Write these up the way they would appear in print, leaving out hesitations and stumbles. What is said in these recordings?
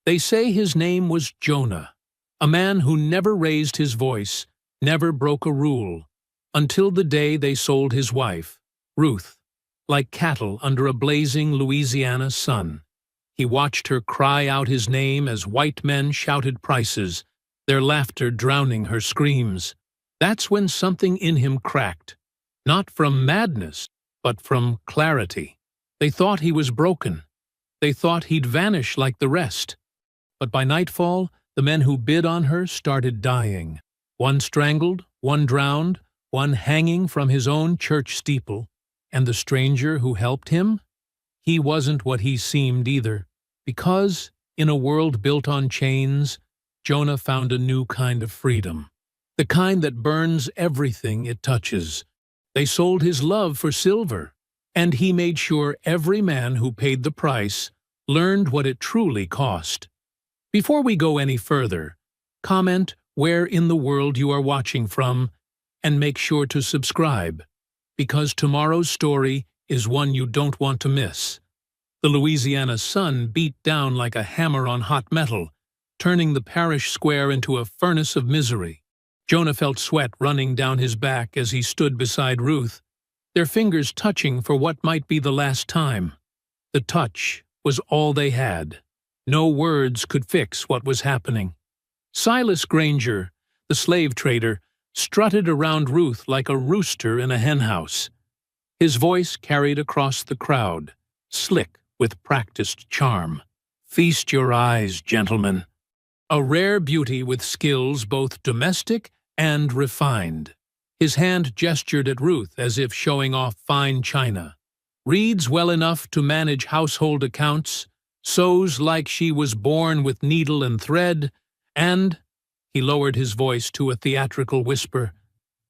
They say his name was Jonah, a man who never raised his voice, never broke a rule, until the day they sold his wife, Ruth, like cattle under a blazing Louisiana sun. He watched her cry out his name as white men shouted prices, their laughter drowning her screams. That's when something in him cracked, not from madness, but from clarity. They thought he was broken. They thought he'd vanish like the rest. But by nightfall, the men who bid on her started dying. One strangled, one drowned, one hanging from his own church steeple. And the stranger who helped him? He wasn't what he seemed either, because, in a world built on chains, Jonah found a new kind of freedom, the kind that burns everything it touches. They sold his love for silver, and he made sure every man who paid the price learned what it truly cost. Before we go any further, comment where in the world you are watching from, and make sure to subscribe, because tomorrow's story is one you don't want to miss. The Louisiana sun beat down like a hammer on hot metal, turning the parish square into a furnace of misery. Jonah felt sweat running down his back as he stood beside Ruth, their fingers touching for what might be the last time. The touch was all they had. No words could fix what was happening. Silas Granger, the slave trader, strutted around Ruth like a rooster in a henhouse. His voice carried across the crowd, slick with practiced charm. "Feast your eyes, gentlemen." A rare beauty with skills both domestic and refined. His hand gestured at Ruth as if showing off fine china. Reads well enough to manage household accounts, sews like she was born with needle and thread, and, he lowered his voice to a theatrical whisper,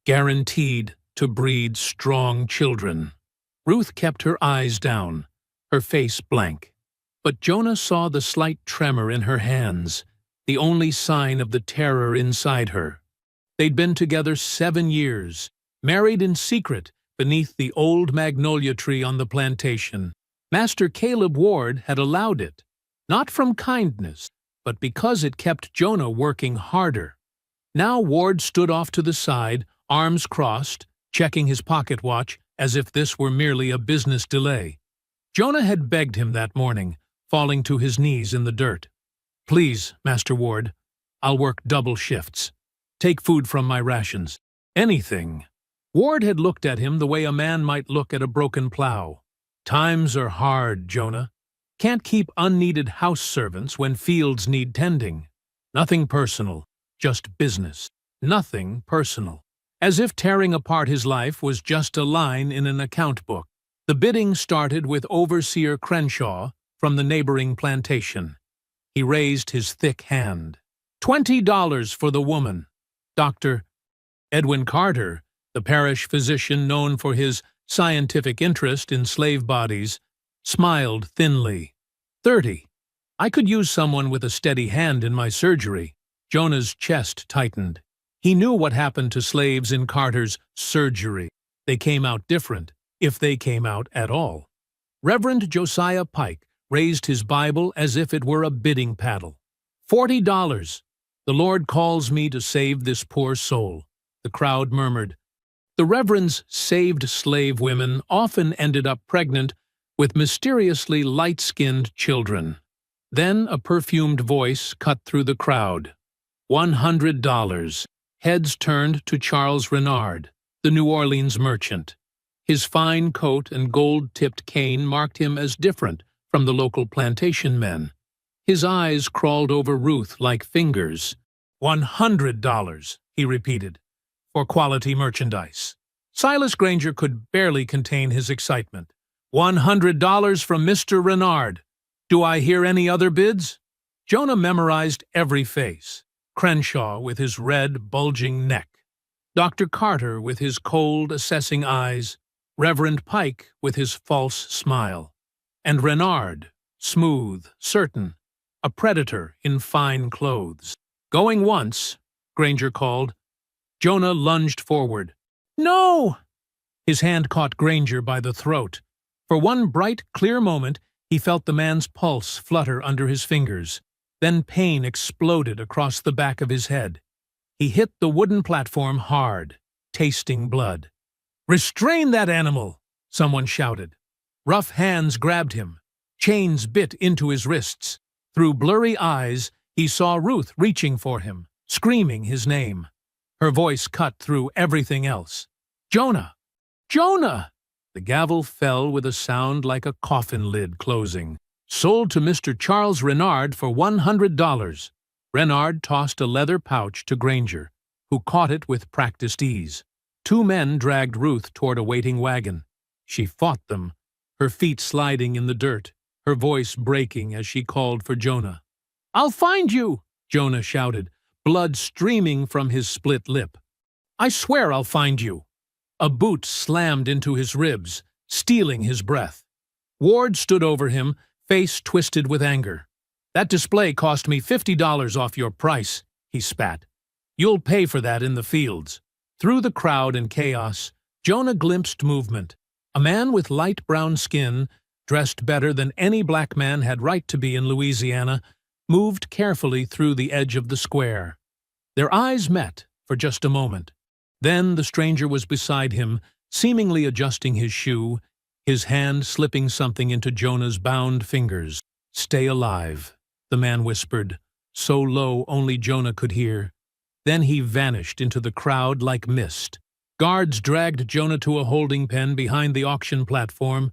guaranteed to breed strong children. Ruth kept her eyes down, her face blank. But Jonah saw the slight tremor in her hands, the only sign of the terror inside her. They'd been together 7 years, married in secret beneath the old magnolia tree on the plantation. Master Caleb Ward had allowed it, not from kindness, but because it kept Jonah working harder. Now Ward stood off to the side, arms crossed, checking his pocket watch as if this were merely a business delay. Jonah had begged him that morning, falling to his knees in the dirt. "Please, Master Ward, I'll work double shifts. Take food from my rations. Anything." Ward had looked at him the way a man might look at a broken plow. "Times are hard, Jonah. Can't keep unneeded house servants when fields need tending. Nothing personal, just business. Nothing personal." As if tearing apart his life was just a line in an account book. The bidding started with Overseer Crenshaw from the neighboring plantation. He raised his thick hand. $20 for the woman. Dr. Edwin Carter, the parish physician known for his scientific interest in slave bodies, smiled thinly. $30. I could use someone with a steady hand in my surgery. Jonah's chest tightened. He knew what happened to slaves in Carter's surgery. They came out different, if they came out at all. Reverend Josiah Pike raised his Bible as if it were a bidding paddle. $40. The Lord calls me to save this poor soul, the crowd murmured. The Reverend's saved slave women often ended up pregnant with mysteriously light-skinned children. Then a perfumed voice cut through the crowd. $100. Heads turned to Charles Renard, the New Orleans merchant. His fine coat and gold-tipped cane marked him as different from the local plantation men. His eyes crawled over Ruth like fingers. $100, he repeated, for quality merchandise. Silas Granger could barely contain his excitement. $100 from Mr. Renard. Do I hear any other bids? Jonah memorized every face. Crenshaw with his red, bulging neck. Dr. Carter with his cold, assessing eyes. Reverend Pike with his false smile. And Renard, smooth, certain, a predator in fine clothes. Going once, Granger called. Jonah lunged forward. No! His hand caught Granger by the throat. For one bright, clear moment, he felt the man's pulse flutter under his fingers. Then pain exploded across the back of his head. He hit the wooden platform hard, tasting blood. "Restrain that animal!" someone shouted. Rough hands grabbed him. Chains bit into his wrists. Through blurry eyes, he saw Ruth reaching for him, screaming his name. Her voice cut through everything else. "Jonah! Jonah!" The gavel fell with a sound like a coffin lid closing. "Sold to Mr. Charles Renard for $100. Renard tossed a leather pouch to Granger, who caught it with practiced ease. Two men dragged Ruth toward a waiting wagon. She fought them, her feet sliding in the dirt, her voice breaking as she called for Jonah. "I'll find you!" Jonah shouted, blood streaming from his split lip. "I swear I'll find you!" A boot slammed into his ribs, stealing his breath. Ward stood over him, face twisted with anger. "That display cost me $50 off your price," he spat. "You'll pay for that in the fields." Through the crowd and chaos, Jonah glimpsed movement. A man with light brown skin, dressed better than any black man had right to be in Louisiana, moved carefully through the edge of the square. Their eyes met for just a moment. Then the stranger was beside him, seemingly adjusting his shoe, his hand slipping something into Jonah's bound fingers. "Stay alive," the man whispered, so low only Jonah could hear. Then he vanished into the crowd like mist. Guards dragged Jonah to a holding pen behind the auction platform.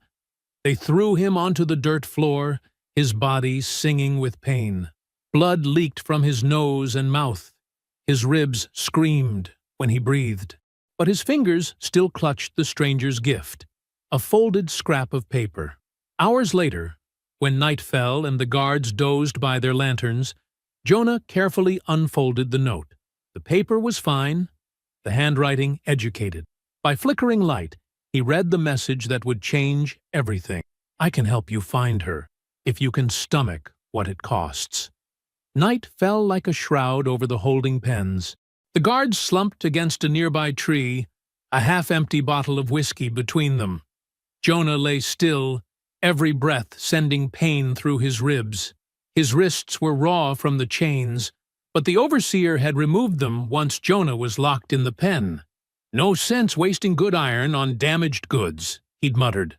They threw him onto the dirt floor, his body singing with pain. Blood leaked from his nose and mouth. His ribs screamed when he breathed. But his fingers still clutched the stranger's gift, a folded scrap of paper. Hours later, when night fell and the guards dozed by their lanterns, Jonah carefully unfolded the note. The paper was fine, the handwriting educated. By flickering light, he read the message that would change everything. "I can help you find her, if you can stomach what it costs." Night fell like a shroud over the holding pens. The guards slumped against a nearby tree, a half-empty bottle of whiskey between them. Jonah lay still, every breath sending pain through his ribs. His wrists were raw from the chains, but the overseer had removed them once Jonah was locked in the pen. "No sense wasting good iron on damaged goods," he'd muttered.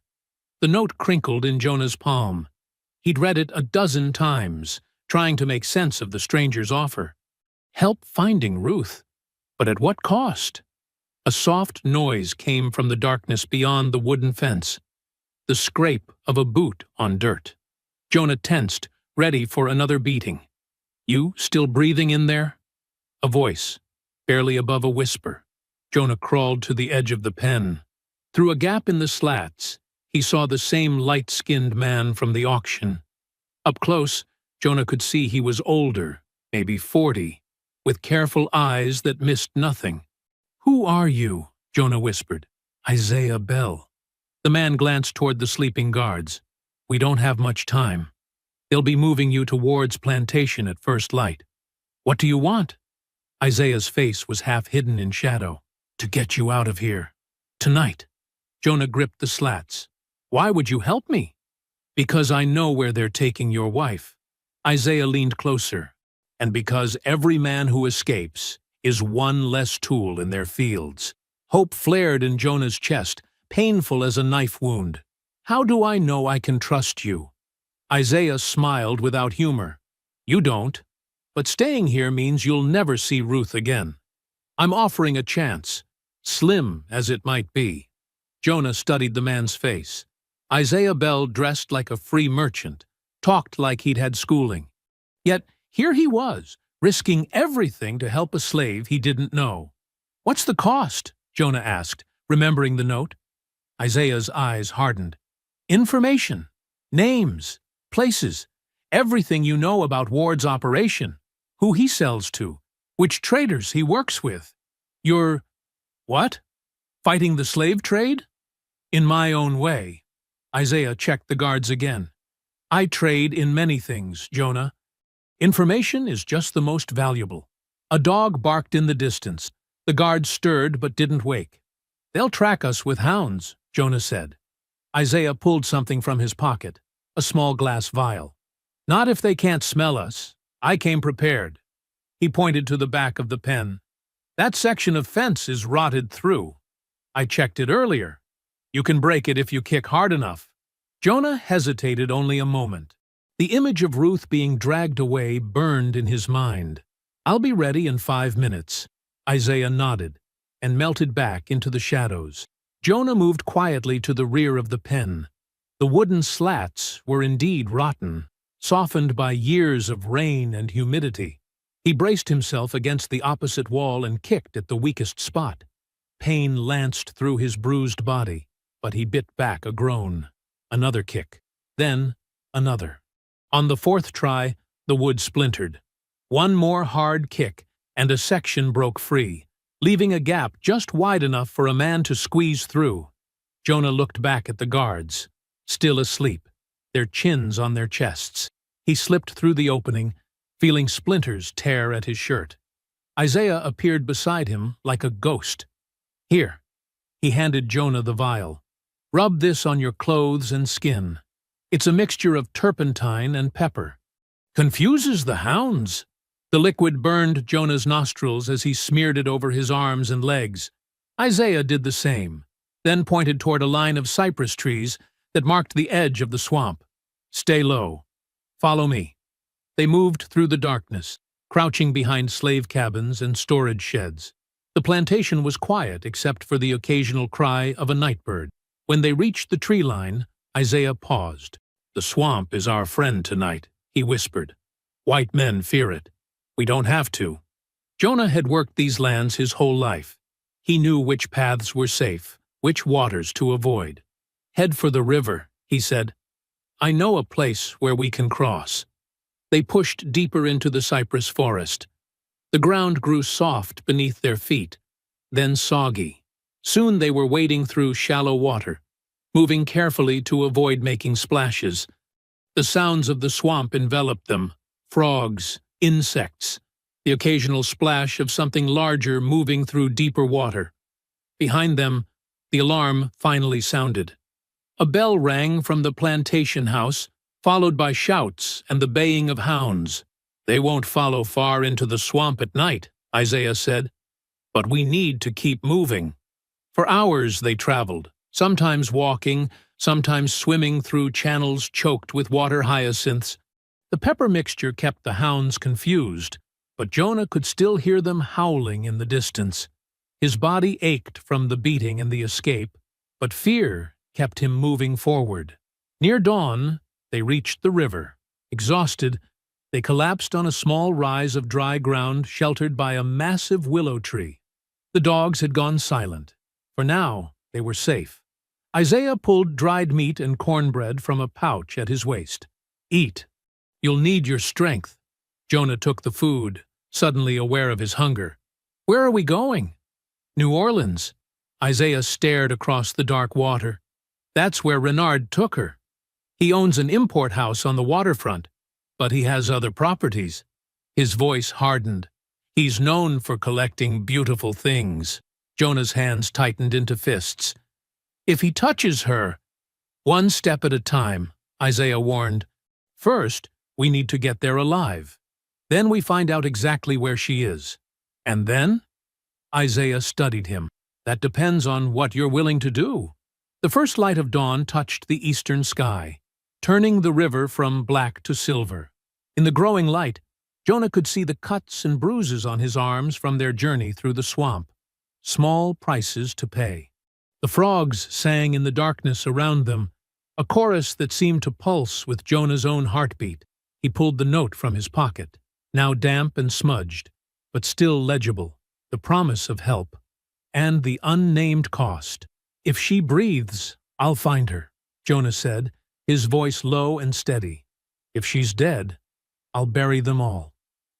The note crinkled in Jonah's palm. He'd read it a dozen times, trying to make sense of the stranger's offer. Help finding Ruth. But at what cost? A soft noise came from the darkness beyond the wooden fence. The scrape of a boot on dirt. Jonah tensed, ready for another beating. "You still breathing in there?" A voice, barely above a whisper. Jonah crawled to the edge of the pen. Through a gap in the slats, he saw the same light-skinned man from the auction. Up close, Jonah could see he was older, maybe 40, with careful eyes that missed nothing. "Who are you?" Jonah whispered. "Isaiah Bell." The man glanced toward the sleeping guards. "We don't have much time. They'll be moving you to Ward's plantation at first light." "What do you want?" Isaiah's face was half hidden in shadow. "To get you out of here. Tonight." Jonah gripped the slats. "Why would you help me?" "Because I know where they're taking your wife." Isaiah leaned closer. "And because every man who escapes is one less tool in their fields." Hope flared in Jonah's chest, painful as a knife wound. "How do I know I can trust you?" Isaiah smiled without humor. "You don't. But staying here means you'll never see Ruth again. I'm offering a chance, slim as it might be." Jonah studied the man's face. Isaiah Bell dressed like a free merchant, talked like he'd had schooling. Yet here he was, risking everything to help a slave he didn't know. "What's the cost?" Jonah asked, remembering the note. Isaiah's eyes hardened. "Information. Names. Places. Everything you know about Ward's operation. Who he sells to. Which traders he works with. You're... what? Fighting the slave trade?" "In my own way." Isaiah checked the guards again. "I trade in many things, Jonah. Information is just the most valuable." A dog barked in the distance. The guards stirred but didn't wake. "They'll track us with hounds," Jonah said. Isaiah pulled something from his pocket, a small glass vial. "Not if they can't smell us." I came prepared. He pointed to the back of the pen. That section of fence is rotted through. I checked it earlier. You can break it if you kick hard enough. Jonah hesitated only a moment. The image of Ruth being dragged away burned in his mind. I'll be ready in 5 minutes. Isaiah nodded and melted back into the shadows. Jonah moved quietly to the rear of the pen. The wooden slats were indeed rotten, softened by years of rain and humidity. He braced himself against the opposite wall and kicked at the weakest spot. Pain lanced through his bruised body, but he bit back a groan. Another kick, then another. On the 4th try, the wood splintered. One more hard kick, and a section broke free, leaving a gap just wide enough for a man to squeeze through. Jonah looked back at the guards, still asleep, their chins on their chests. He slipped through the opening, feeling splinters tear at his shirt. Isaiah appeared beside him like a ghost. Here, he handed Jonah the vial. Rub this on your clothes and skin. It's a mixture of turpentine and pepper. Confuses the hounds. The liquid burned Jonah's nostrils as he smeared it over his arms and legs. Isaiah did the same, then pointed toward a line of cypress trees that marked the edge of the swamp. Stay low. Follow me. They moved through the darkness, crouching behind slave cabins and storage sheds. The plantation was quiet except for the occasional cry of a nightbird. When they reached the tree line, Isaiah paused. The swamp is our friend tonight, he whispered. White men fear it. We don't have to. Jonah had worked these lands his whole life. He knew which paths were safe, which waters to avoid. Head for the river, he said. I know a place where we can cross. They pushed deeper into the cypress forest. The ground grew soft beneath their feet, then soggy. Soon they were wading through shallow water, moving carefully to avoid making splashes. The sounds of the swamp enveloped them, frogs, insects, the occasional splash of something larger moving through deeper water. Behind them, the alarm finally sounded. A bell rang from the plantation house, followed by shouts and the baying of hounds. They won't follow far into the swamp at night, Isaiah said. But we need to keep moving. For hours they traveled, sometimes walking, sometimes swimming through channels choked with water hyacinths. The pepper mixture kept the hounds confused, but Jonah could still hear them howling in the distance. His body ached from the beating and the escape, but fear kept him moving forward. Near dawn, they reached the river. Exhausted, they collapsed on a small rise of dry ground sheltered by a massive willow tree. The dogs had gone silent. For now, they were safe. Isaiah pulled dried meat and cornbread from a pouch at his waist. Eat. You'll need your strength. Jonah took the food, suddenly aware of his hunger. Where are we going? New Orleans. Isaiah stared across the dark water. That's where Renard took her. He owns an import house on the waterfront, but he has other properties. His voice hardened. He's known for collecting beautiful things. Jonah's hands tightened into fists. If he touches her, one step at a time, Isaiah warned. First, we need to get there alive. Then we find out exactly where she is. And then? Isaiah studied him. That depends on what you're willing to do. The first light of dawn touched the eastern sky, turning the river from black to silver. In the growing light, Jonah could see the cuts and bruises on his arms from their journey through the swamp. Small prices to pay. The frogs sang in the darkness around them, a chorus that seemed to pulse with Jonah's own heartbeat. He pulled the note from his pocket, now damp and smudged, but still legible, the promise of help, and the unnamed cost. If she breathes, I'll find her, Jonah said, his voice low and steady. If she's dead, I'll bury them all.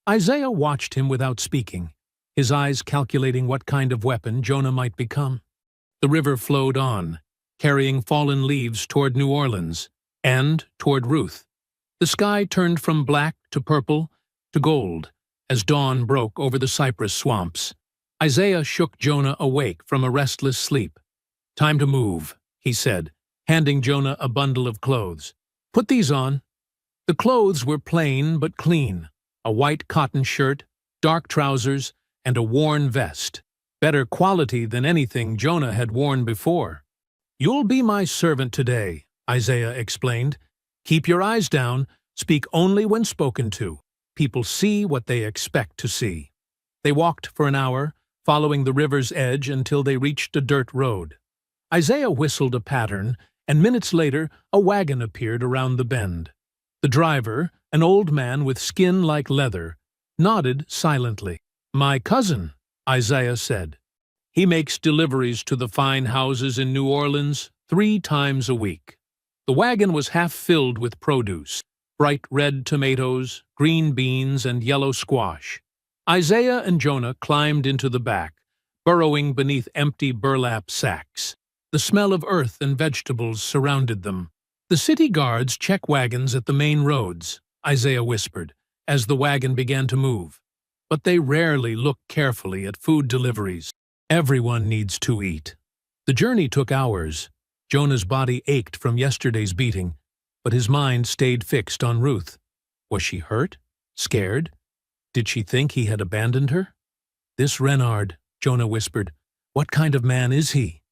Isaiah watched him without speaking, his eyes calculating what kind of weapon Jonah might become. The river flowed on, carrying fallen leaves toward New Orleans, and toward Ruth. The sky turned from black to purple to gold as dawn broke over the cypress swamps. Isaiah shook Jonah awake from a restless sleep. Time to move, he said, handing Jonah a bundle of clothes. Put these on. The clothes were plain but clean, a a white cotton shirt, dark trousers, and a worn vest. Better quality than anything Jonah had worn before. "You'll be my servant today," Isaiah explained. "Keep your eyes down, speak only when spoken to. People see what they expect to see." They walked for an hour, following the river's edge until they reached a dirt road. Isaiah whistled a pattern, and minutes later a wagon appeared around the bend. The driver, an old man with skin like leather, nodded silently. "My cousin," Isaiah said. "He makes deliveries to the fine houses in New Orleans 3 times a week." The wagon was half filled with produce, bright red tomatoes, green beans, and yellow squash. Isaiah and Jonah climbed into the back, burrowing beneath empty burlap sacks. The smell of earth and vegetables surrounded them. "The city guards check wagons at the main roads," Isaiah whispered, as the wagon began to move. "But they rarely look carefully at food deliveries. Everyone needs to eat." The journey took hours. Jonah's body ached from yesterday's beating, but his mind stayed fixed on Ruth. Was she hurt? Scared? Did she think he had abandoned her? "This Renard," Jonah whispered. "What kind of man is he?"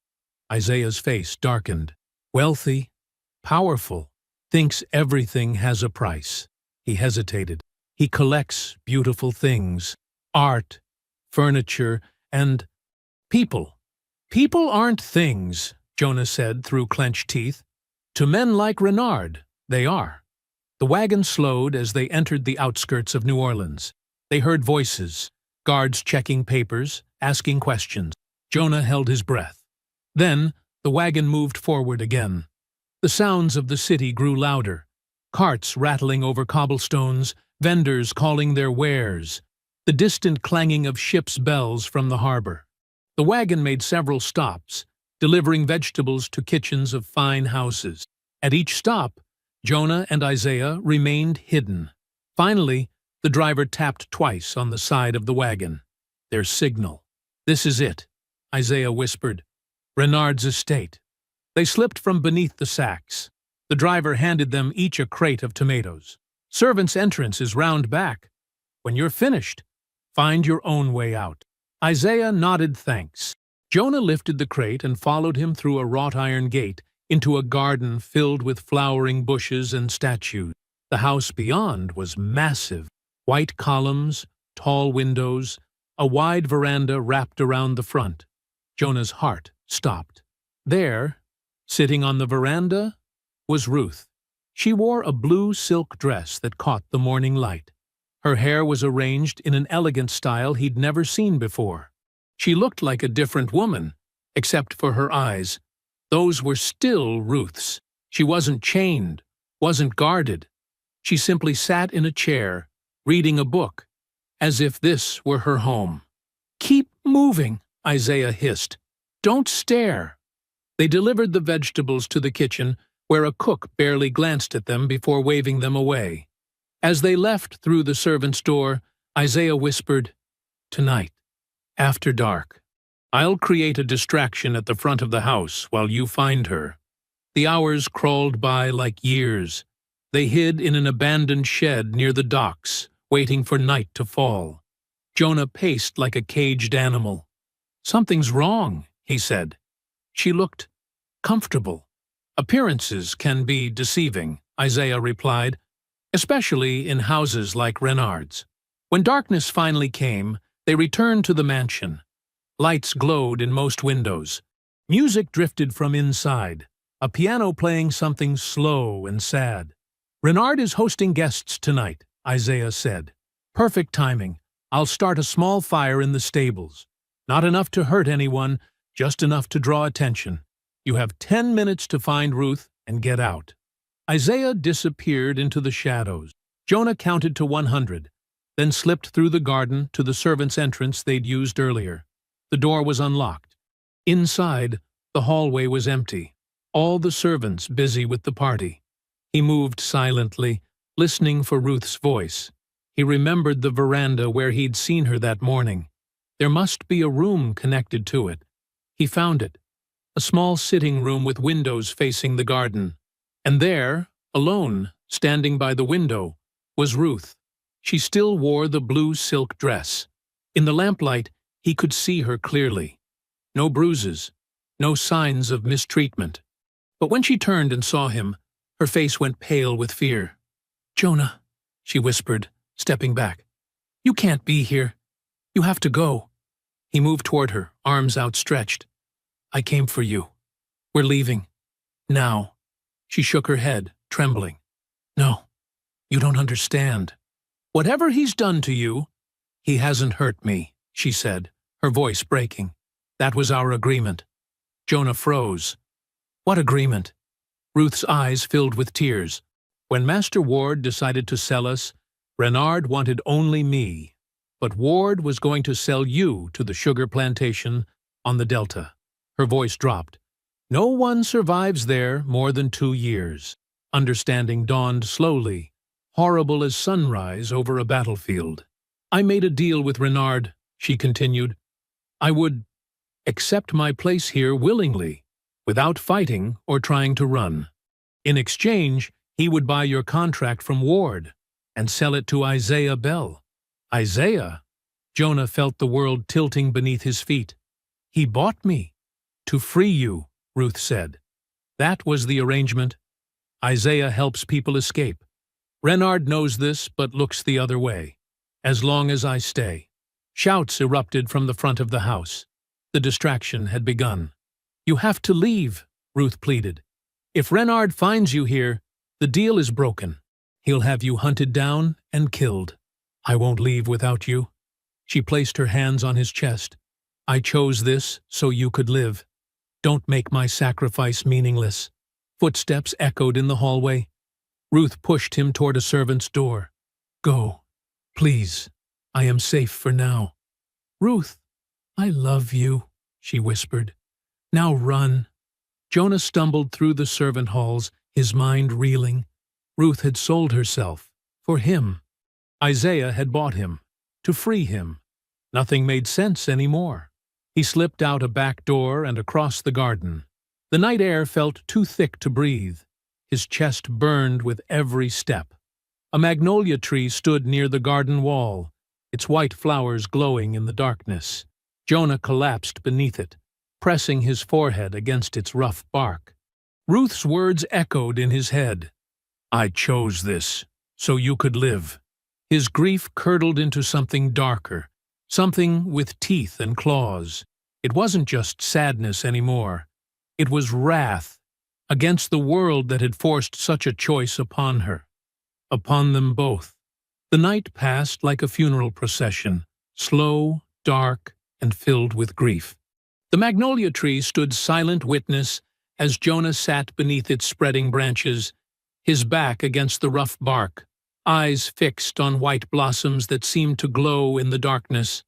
Isaiah's face darkened. "Wealthy, powerful, thinks everything has a price." He hesitated. "He collects beautiful things, art, furniture, and people." "People aren't things," Jonah said through clenched teeth. "To men like Renard, they are." The wagon slowed as they entered the outskirts of New Orleans. They heard voices, guards checking papers, asking questions. Jonah held his breath. Then the wagon moved forward again. The sounds of the city grew louder. Carts rattling over cobblestones, vendors calling their wares, the distant clanging of ships' bells from the harbor. The wagon made several stops, delivering vegetables to kitchens of fine houses. At each stop, Jonah and Isaiah remained hidden. Finally, the driver tapped twice on the side of the wagon. Their signal. "This is it," Isaiah whispered. "Renard's estate." They slipped from beneath the sacks. The driver handed them each a crate of tomatoes. "Servant's entrance is round back. When you're finished, find your own way out." Isaiah nodded thanks. Jonah lifted the crate and followed him through a wrought-iron gate into a garden filled with flowering bushes and statues. The house beyond was massive. White columns, tall windows, a wide veranda wrapped around the front. Jonah's heart stopped. There, sitting on the veranda, was Ruth. She wore a blue silk dress that caught the morning light. Her hair was arranged in an elegant style he'd never seen before. She looked like a different woman, except for her eyes. Those were still Ruth's. She wasn't chained, wasn't guarded. She simply sat in a chair, reading a book, as if this were her home. "Keep moving," Isaiah hissed. "Don't stare." They delivered the vegetables to the kitchen, where a cook barely glanced at them before waving them away. As they left through the servant's door, Isaiah whispered, "Tonight, after dark, I'll create a distraction at the front of the house while you find her." The hours crawled by like years. They hid in an abandoned shed near the docks, waiting for night to fall. Jonah paced like a caged animal. "Something's wrong," he said. She looked comfortable. "Appearances can be deceiving," Isaiah replied, "especially in houses like Renard's." When darkness finally came, they returned to the mansion. Lights glowed in most windows. Music drifted from inside, a piano playing something slow and sad. "Renard is hosting guests tonight," Isaiah said. "Perfect timing. I'll start a small fire in the stables. Not enough to hurt anyone, just enough to draw attention. You have 10 minutes to find Ruth and get out." Isaiah disappeared into the shadows. Jonah counted to 100, then slipped through the garden to the servants' entrance they'd used earlier. The door was unlocked. Inside, the hallway was empty, all the servants busy with the party. He moved silently, listening for Ruth's voice. He remembered the veranda where he'd seen her that morning. There must be a room connected to it. He found it, a small sitting room with windows facing the garden. And there, alone, standing by the window, was Ruth. She still wore the blue silk dress. In the lamplight, he could see her clearly. No bruises, no signs of mistreatment. But when she turned and saw him, her face went pale with fear. "Jonah," she whispered, stepping back. "You can't be here. You have to go." He moved toward her, arms outstretched. "I came for you. We're leaving. Now." She shook her head, trembling. "No, you don't understand. Whatever he's done to you, he hasn't hurt me," she said, her voice breaking. "That was our agreement." Jonah froze. "What agreement?" Ruth's eyes filled with tears. "When Master Ward decided to sell us, Renard wanted only me, but Ward was going to sell you to the sugar plantation on the Delta." Her voice dropped. "No one survives there more than 2 years." Understanding dawned slowly, horrible as sunrise over a battlefield. "I made a deal with Renard," she continued. "I would accept my place here willingly, without fighting or trying to run. In exchange, he would buy your contract from Ward and sell it to Isaiah Bell." "Isaiah?" Jonah felt the world tilting beneath his feet. "He bought me." "To free you," Ruth said. "That was the arrangement. Isaiah helps people escape. Renard knows this, but looks the other way. As long as I stay." Shouts erupted from the front of the house. The distraction had begun. "You have to leave," Ruth pleaded. "If Renard finds you here, the deal is broken. He'll have you hunted down and killed." "I won't leave without you." She placed her hands on his chest. "I chose this so you could live. Don't make my sacrifice meaningless." Footsteps echoed in the hallway. Ruth pushed him toward a servant's door. "Go, please. I am safe for now." "Ruth, I love you," she whispered. "Now run." Jonah stumbled through the servant halls, his mind reeling. Ruth had sold herself. For him. Isaiah had bought him. To free him. Nothing made sense anymore. He slipped out a back door and across the garden. The night air felt too thick to breathe. His chest burned with every step. A magnolia tree stood near the garden wall, its white flowers glowing in the darkness. Jonah collapsed beneath it, pressing his forehead against its rough bark. Ruth's words echoed in his head. "I chose this, so you could live." His grief curdled into something darker, something with teeth and claws. It wasn't just sadness anymore. It was wrath against the world that had forced such a choice upon her. Upon them both. The night passed like a funeral procession, slow, dark, and filled with grief. The magnolia tree stood silent witness as Jonah sat beneath its spreading branches, his back against the rough bark, eyes fixed on white blossoms that seemed to glow in the darkness.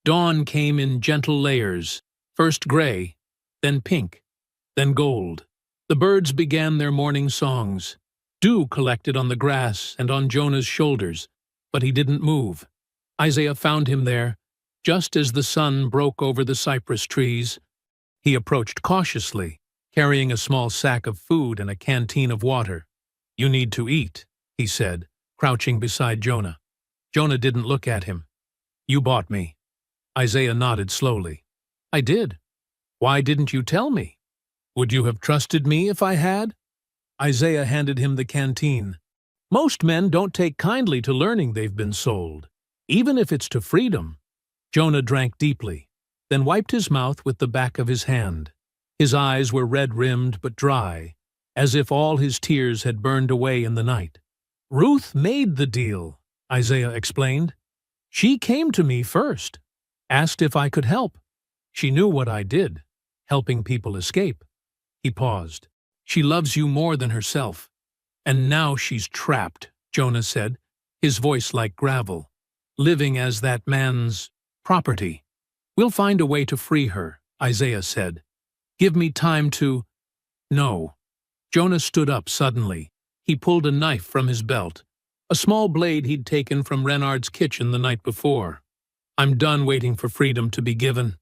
Dawn came in gentle layers, first gray, then pink, then gold. The birds began their morning songs. Dew collected on the grass and on Jonah's shoulders, but he didn't move. Isaiah found him there, just as the sun broke over the cypress trees. He approached cautiously, carrying a small sack of food and a canteen of water. "You need to eat," he said, crouching beside Jonah. Jonah didn't look at him. "You bought me." Isaiah nodded slowly. "I did. Why didn't you tell me? Would you have trusted me if I had?" Isaiah handed him the canteen. "Most men don't take kindly to learning they've been sold, even if it's to freedom." Jonah drank deeply, then wiped his mouth with the back of his hand. His eyes were red-rimmed but dry, as if all his tears had burned away in the night. "Ruth made the deal," Isaiah explained. "She came to me first, asked if I could help. She knew what I did, helping people escape." He paused. "She loves you more than herself. And now she's trapped," Jonah said, his voice like gravel, "living as that man's property." "We'll find a way to free her," Isaiah said. "Give me time to—" "No." Jonah stood up suddenly. He pulled a knife from his belt, a small blade he'd taken from Renard's kitchen the night before. "I'm done waiting for freedom to be given.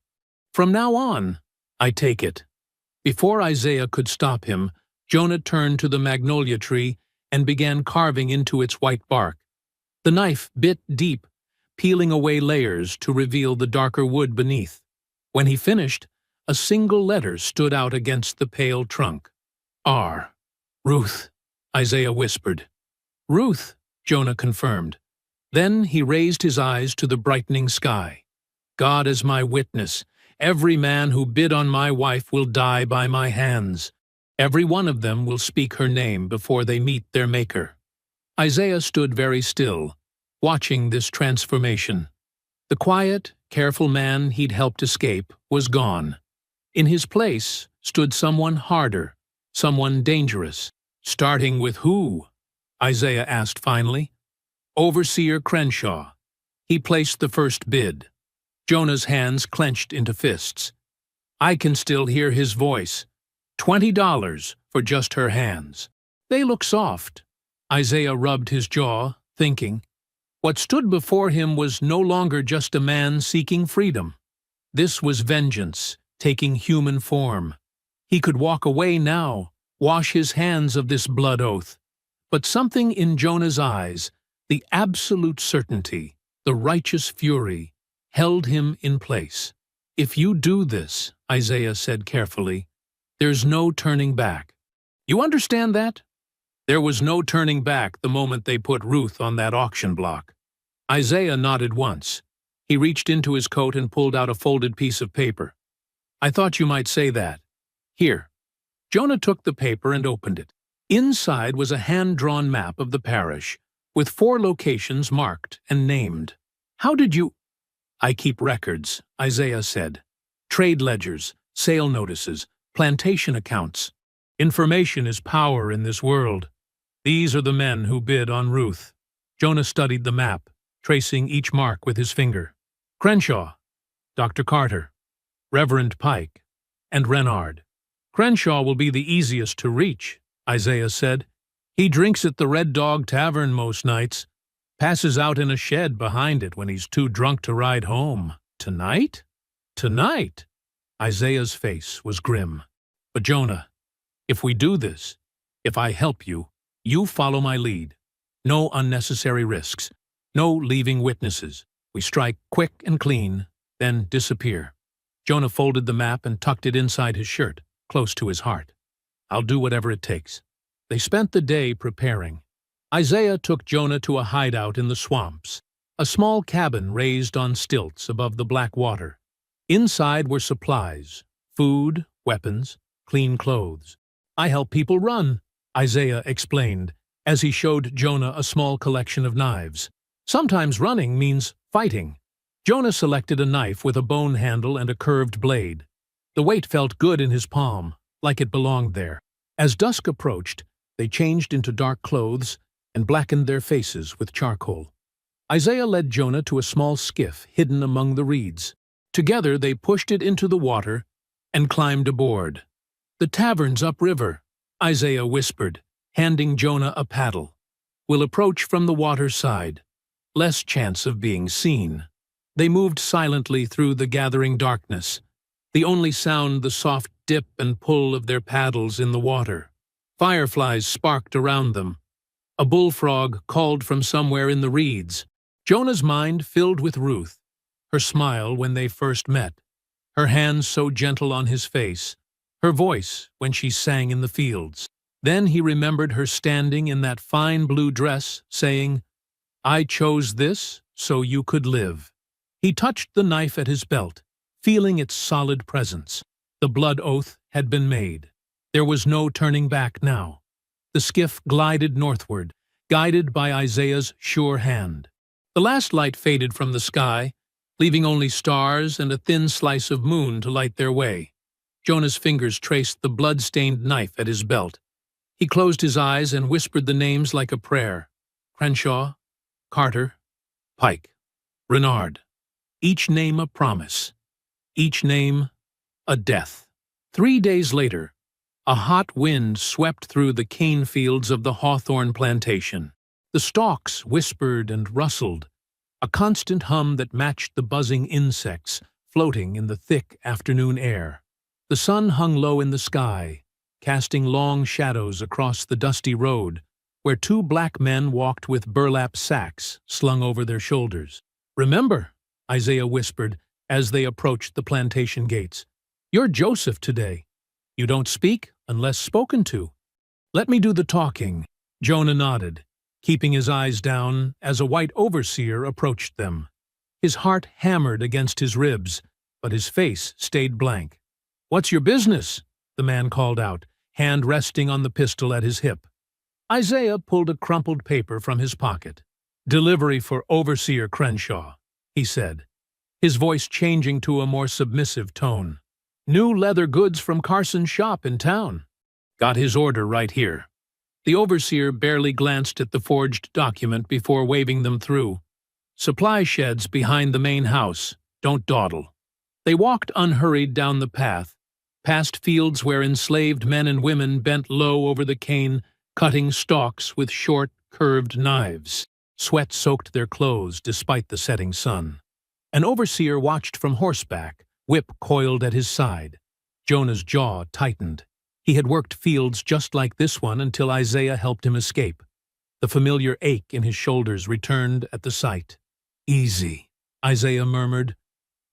From now on, I take it." Before Isaiah could stop him, Jonah turned to the magnolia tree and began carving into its white bark. The knife bit deep, peeling away layers to reveal the darker wood beneath. When he finished, a single letter stood out against the pale trunk. R. Ruth, Isaiah whispered. Ruth, Jonah confirmed. Then he raised his eyes to the brightening sky. God is my witness. Every man who bid on my wife will die by my hands. Every one of them will speak her name before they meet their Maker. Isaiah stood very still, watching this transformation. The quiet, careful man he'd helped escape was gone. In his place stood someone harder, someone dangerous. Starting with who? Isaiah asked finally. Overseer Crenshaw. He placed the first bid. Jonah's hands clenched into fists. I can still hear his voice. $20 for just her hands. They look soft. Isaiah rubbed his jaw, thinking. What stood before him was no longer just a man seeking freedom. This was vengeance, taking human form. He could walk away now, wash his hands of this blood oath. But something in Jonah's eyes, the absolute certainty, the righteous fury, held him in place. If you do this, Isaiah said carefully, there's no turning back. You understand that? There was no turning back the moment they put Ruth on that auction block. Isaiah nodded once. He reached into his coat and pulled out a folded piece of paper. I thought you might say that. Here. Jonah took the paper and opened it. Inside was a hand-drawn map of the parish, with 4 locations marked and named. How did you— I keep records, Isaiah said. Trade ledgers, sale notices, plantation accounts. Information is power in this world. These are the men who bid on Ruth. Jonah studied the map, tracing each mark with his finger. Crenshaw, Dr. Carter, Reverend Pike, and Renard. Crenshaw will be the easiest to reach, Isaiah said. He drinks at the Red Dog Tavern most nights, passes out in a shed behind it when he's too drunk to ride home. Tonight? Tonight? Isaiah's face was grim. But Jonah, if we do this, if I help you, you follow my lead. No unnecessary risks. No leaving witnesses. We strike quick and clean, then disappear. Jonah folded the map and tucked it inside his shirt, close to his heart. I'll do whatever it takes. They spent the day preparing. Isaiah took Jonah to a hideout in the swamps, a small cabin raised on stilts above the black water. Inside were supplies, food, weapons, clean clothes. I help people run, Isaiah explained, as he showed Jonah a small collection of knives. Sometimes running means fighting. Jonah selected a knife with a bone handle and a curved blade. The weight felt good in his palm, like it belonged there. As dusk approached, they changed into dark clothes and blackened their faces with charcoal. Isaiah led Jonah to a small skiff hidden among the reeds. Together they pushed it into the water and climbed aboard. The tavern's upriver, Isaiah whispered, handing Jonah a paddle. We'll approach from the water's side. Less chance of being seen. They moved silently through the gathering darkness, the only sound the soft dip and pull of their paddles in the water. Fireflies sparked around them. A bullfrog called from somewhere in the reeds. Jonah's mind filled with Ruth, her smile when they first met, her hands so gentle on his face, her voice when she sang in the fields. Then he remembered her standing in that fine blue dress, saying, I chose this so you could live. He touched the knife at his belt, feeling its solid presence. The blood oath had been made. There was no turning back now. The skiff glided northward, guided by Isaiah's sure hand. The last light faded from the sky, leaving only stars and a thin slice of moon to light their way. Jonah's fingers traced the blood-stained knife at his belt. He closed his eyes and whispered the names like a prayer. Crenshaw, Carter, Pike, Renard. Each name a promise. Each name a death. 3 days later, a hot wind swept through the cane fields of the hawthorn plantation. The stalks whispered and rustled, a constant hum that matched the buzzing insects floating in the thick afternoon air. The sun hung low in the sky, casting long shadows across the dusty road, where two black men walked with burlap sacks slung over their shoulders. "Remember," Isaiah whispered as they approached the plantation gates, "you're Joseph today. You don't speak unless spoken to." "Let me do the talking," Jonah nodded, keeping his eyes down as a white overseer approached them. His heart hammered against his ribs, but his face stayed blank. "What's your business?" the man called out, hand resting on the pistol at his hip. Isaiah pulled a crumpled paper from his pocket. "Delivery for Overseer Crenshaw," he said, his voice changing to a more submissive tone. "New leather goods from Carson's shop in town. Got his order right here." The overseer barely glanced at the forged document before waving them through. "Supply sheds behind the main house. Don't dawdle." They walked unhurried down the path, past fields where enslaved men and women bent low over the cane, cutting stalks with short, curved knives. Sweat soaked their clothes despite the setting sun. An overseer watched from horseback, whip coiled at his side. Jonah's jaw tightened. He had worked fields just like this one until Isaiah helped him escape. The familiar ache in his shoulders returned at the sight. "Easy," Isaiah murmured.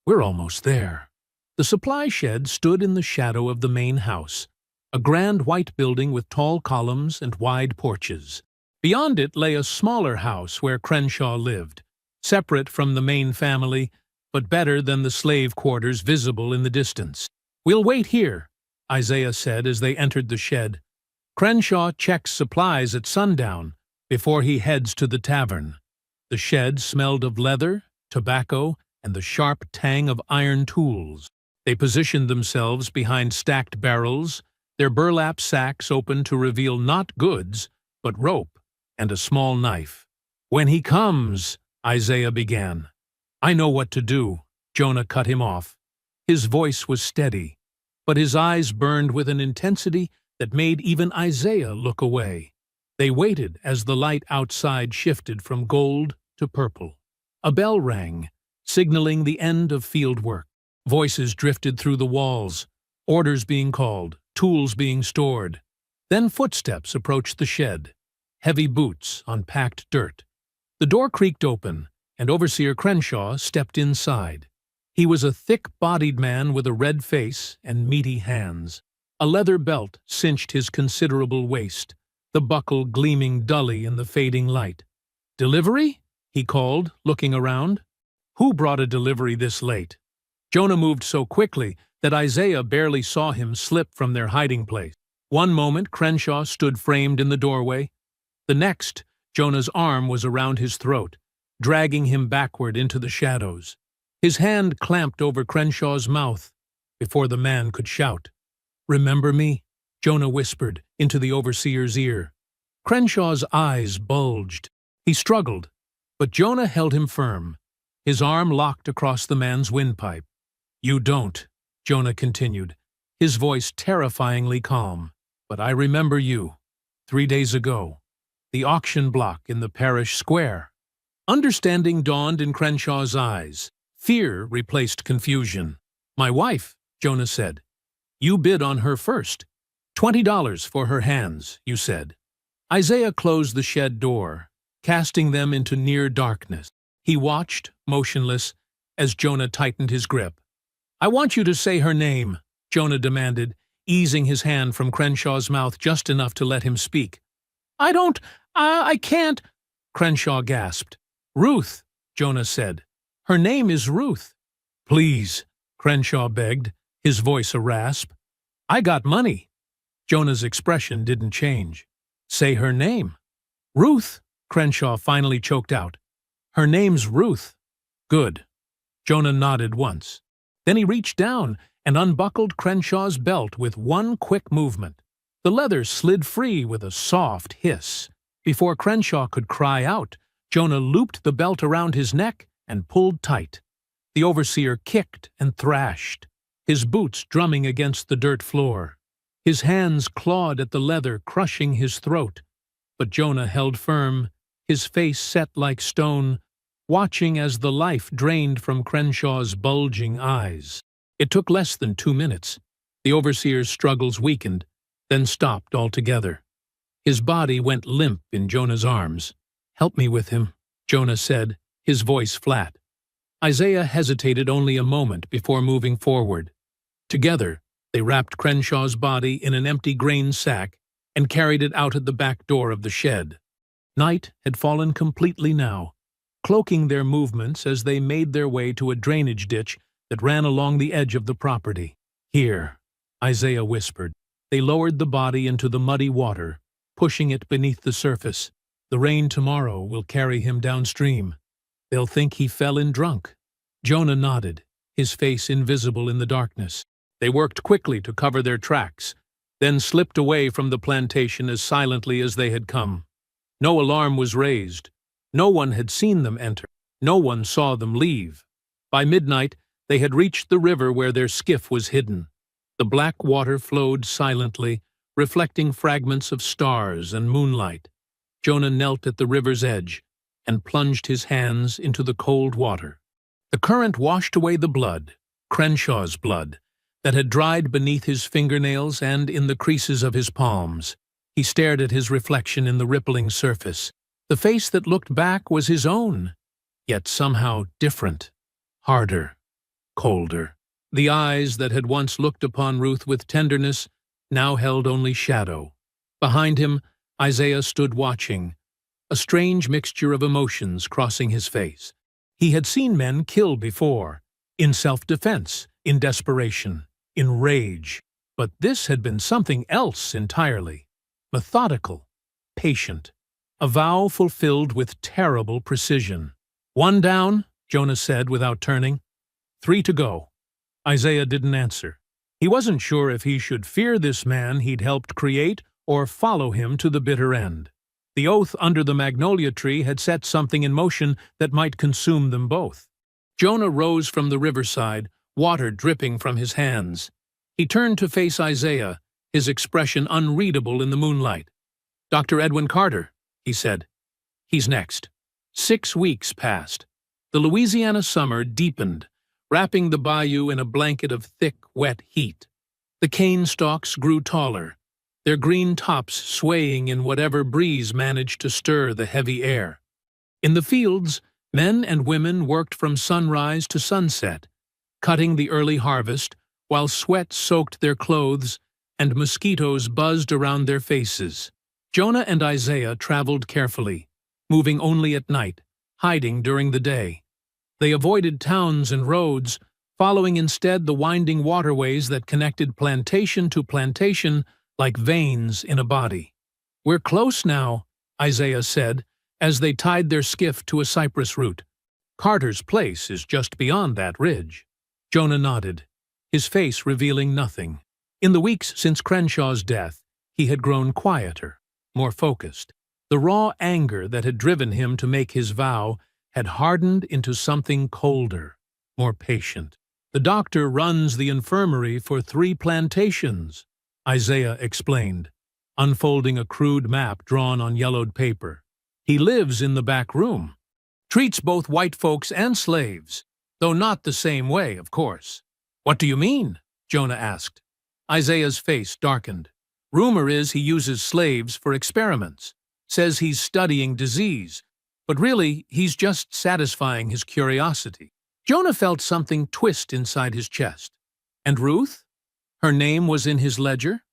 "We're almost there." The supply shed stood in the shadow of the main house, a grand white building with tall columns and wide porches. Beyond it lay a smaller house where Crenshaw lived, separate from the main family, but better than the slave quarters visible in the distance. "We'll wait here," Isaiah said as they entered the shed. "Crenshaw checks supplies at sundown before he heads to the tavern." The shed smelled of leather, tobacco, and the sharp tang of iron tools. They positioned themselves behind stacked barrels, their burlap sacks open to reveal not goods, but rope and a small knife. "When he comes," Isaiah began. "I know what to do," Jonah cut him off. His voice was steady, but his eyes burned with an intensity that made even Isaiah look away. They waited as the light outside shifted from gold to purple. A bell rang, signaling the end of field work. Voices drifted through the walls, orders being called, tools being stored. Then footsteps approached the shed, heavy boots on packed dirt. The door creaked open, and Overseer Crenshaw stepped inside. He was a thick-bodied man with a red face and meaty hands. A leather belt cinched his considerable waist, the buckle gleaming dully in the fading light. "Delivery?" he called, looking around. "Who brought a delivery this late?" Jonah moved so quickly that Isaiah barely saw him slip from their hiding place. One moment Crenshaw stood framed in the doorway. The next, Jonah's arm was around his throat, dragging him backward into the shadows. His hand clamped over Crenshaw's mouth before the man could shout. "Remember me?" Jonah whispered into the overseer's ear. Crenshaw's eyes bulged. He struggled, but Jonah held him firm, his arm locked across the man's windpipe. "You don't," Jonah continued, his voice terrifyingly calm. "But I remember you. 3 days ago. The auction block in the parish square." Understanding dawned in Crenshaw's eyes. Fear replaced confusion. "My wife," Jonah said. "You bid on her first. $20 for her hands, you said." Isaiah closed the shed door, casting them into near darkness. He watched, motionless, as Jonah tightened his grip. "I want you to say her name," Jonah demanded, easing his hand from Crenshaw's mouth just enough to let him speak. I can't," Crenshaw gasped. "Ruth," Jonah said. "Her name is Ruth." "Please," Crenshaw begged, his voice a rasp. "I got money." Jonah's expression didn't change. "Say her name." "Ruth," Crenshaw finally choked out. "Her name's Ruth." "Good." Jonah nodded once. Then he reached down and unbuckled Crenshaw's belt with one quick movement. The leather slid free with a soft hiss. Before Crenshaw could cry out, Jonah looped the belt around his neck and pulled tight. The overseer kicked and thrashed, his boots drumming against the dirt floor. His hands clawed at the leather, crushing his throat. But Jonah held firm, his face set like stone, watching as the life drained from Crenshaw's bulging eyes. It took less than 2 minutes. The overseer's struggles weakened, then stopped altogether. His body went limp in Jonah's arms. "Help me with him," Jonah said, his voice flat. Isaiah hesitated only a moment before moving forward. Together, they wrapped Crenshaw's body in an empty grain sack and carried it out at the back door of the shed. Night had fallen completely now, cloaking their movements as they made their way to a drainage ditch that ran along the edge of the property. "Here," Isaiah whispered. They lowered the body into the muddy water, pushing it beneath the surface. "The rain tomorrow will carry him downstream. They'll think he fell in drunk." Jonah nodded, his face invisible in the darkness. They worked quickly to cover their tracks, then slipped away from the plantation as silently as they had come. No alarm was raised. No one had seen them enter. No one saw them leave. By midnight, they had reached the river where their skiff was hidden. The black water flowed silently, reflecting fragments of stars and moonlight. Jonah knelt at the river's edge and plunged his hands into the cold water. The current washed away the blood, Crenshaw's blood, that had dried beneath his fingernails and in the creases of his palms. He stared at his reflection in the rippling surface. The face that looked back was his own, yet somehow different, harder, colder. The eyes that had once looked upon Ruth with tenderness now held only shadow. Behind him, Isaiah stood watching, a strange mixture of emotions crossing his face. He had seen men kill before, in self-defense, in desperation, in rage. But this had been something else entirely. Methodical, patient, a vow fulfilled with terrible precision. "One down," Jonah said without turning. "3 to go." Isaiah didn't answer. He wasn't sure if he should fear this man he'd helped create or follow him to the bitter end. The oath under the magnolia tree had set something in motion that might consume them both. Jonah rose from the riverside, water dripping from his hands. He turned to face Isaiah, his expression unreadable in the moonlight. "Dr. Edwin Carter," he said. "He's next." 6 weeks passed. The Louisiana summer deepened, wrapping the bayou in a blanket of thick, wet heat. The cane stalks grew taller, their green tops swaying in whatever breeze managed to stir the heavy air. In the fields, men and women worked from sunrise to sunset, cutting the early harvest, while sweat soaked their clothes and mosquitoes buzzed around their faces. Jonah and Isaiah traveled carefully, moving only at night, hiding during the day. They avoided towns and roads, following instead the winding waterways that connected plantation to plantation like veins in a body. "We're close now," Isaiah said, as they tied their skiff to a cypress root. "Carter's place is just beyond that ridge." Jonah nodded, his face revealing nothing. In the weeks since Crenshaw's death, he had grown quieter, more focused. The raw anger that had driven him to make his vow had hardened into something colder, more patient. "The doctor runs the infirmary for 3 plantations," Isaiah explained, unfolding a crude map drawn on yellowed paper. "He lives in the back room. Treats both white folks and slaves, though not the same way, of course." "What do you mean?" Jonah asked. Isaiah's face darkened. "Rumor is he uses slaves for experiments, says he's studying disease, but really he's just satisfying his curiosity." Jonah felt something twist inside his chest. And Ruth? Her name was in his ledger?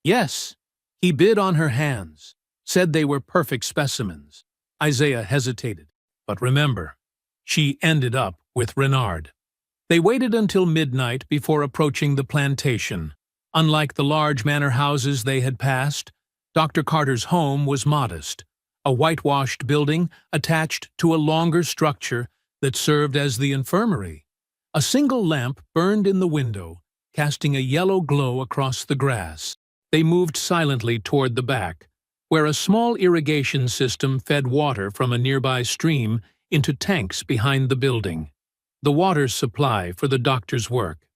Yes. He bid on her hands, said they were perfect specimens. Isaiah hesitated. But remember, she ended up with Renard. They waited until midnight before approaching the plantation. Unlike the large manor houses they had passed, Dr. Carter's home was modest, a whitewashed building attached to a longer structure that served as the infirmary. A single lamp burned in the window, casting a yellow glow across the grass. They moved silently toward the back, where a small irrigation system fed water from a nearby stream into tanks behind the building. The water supply for the doctor's work.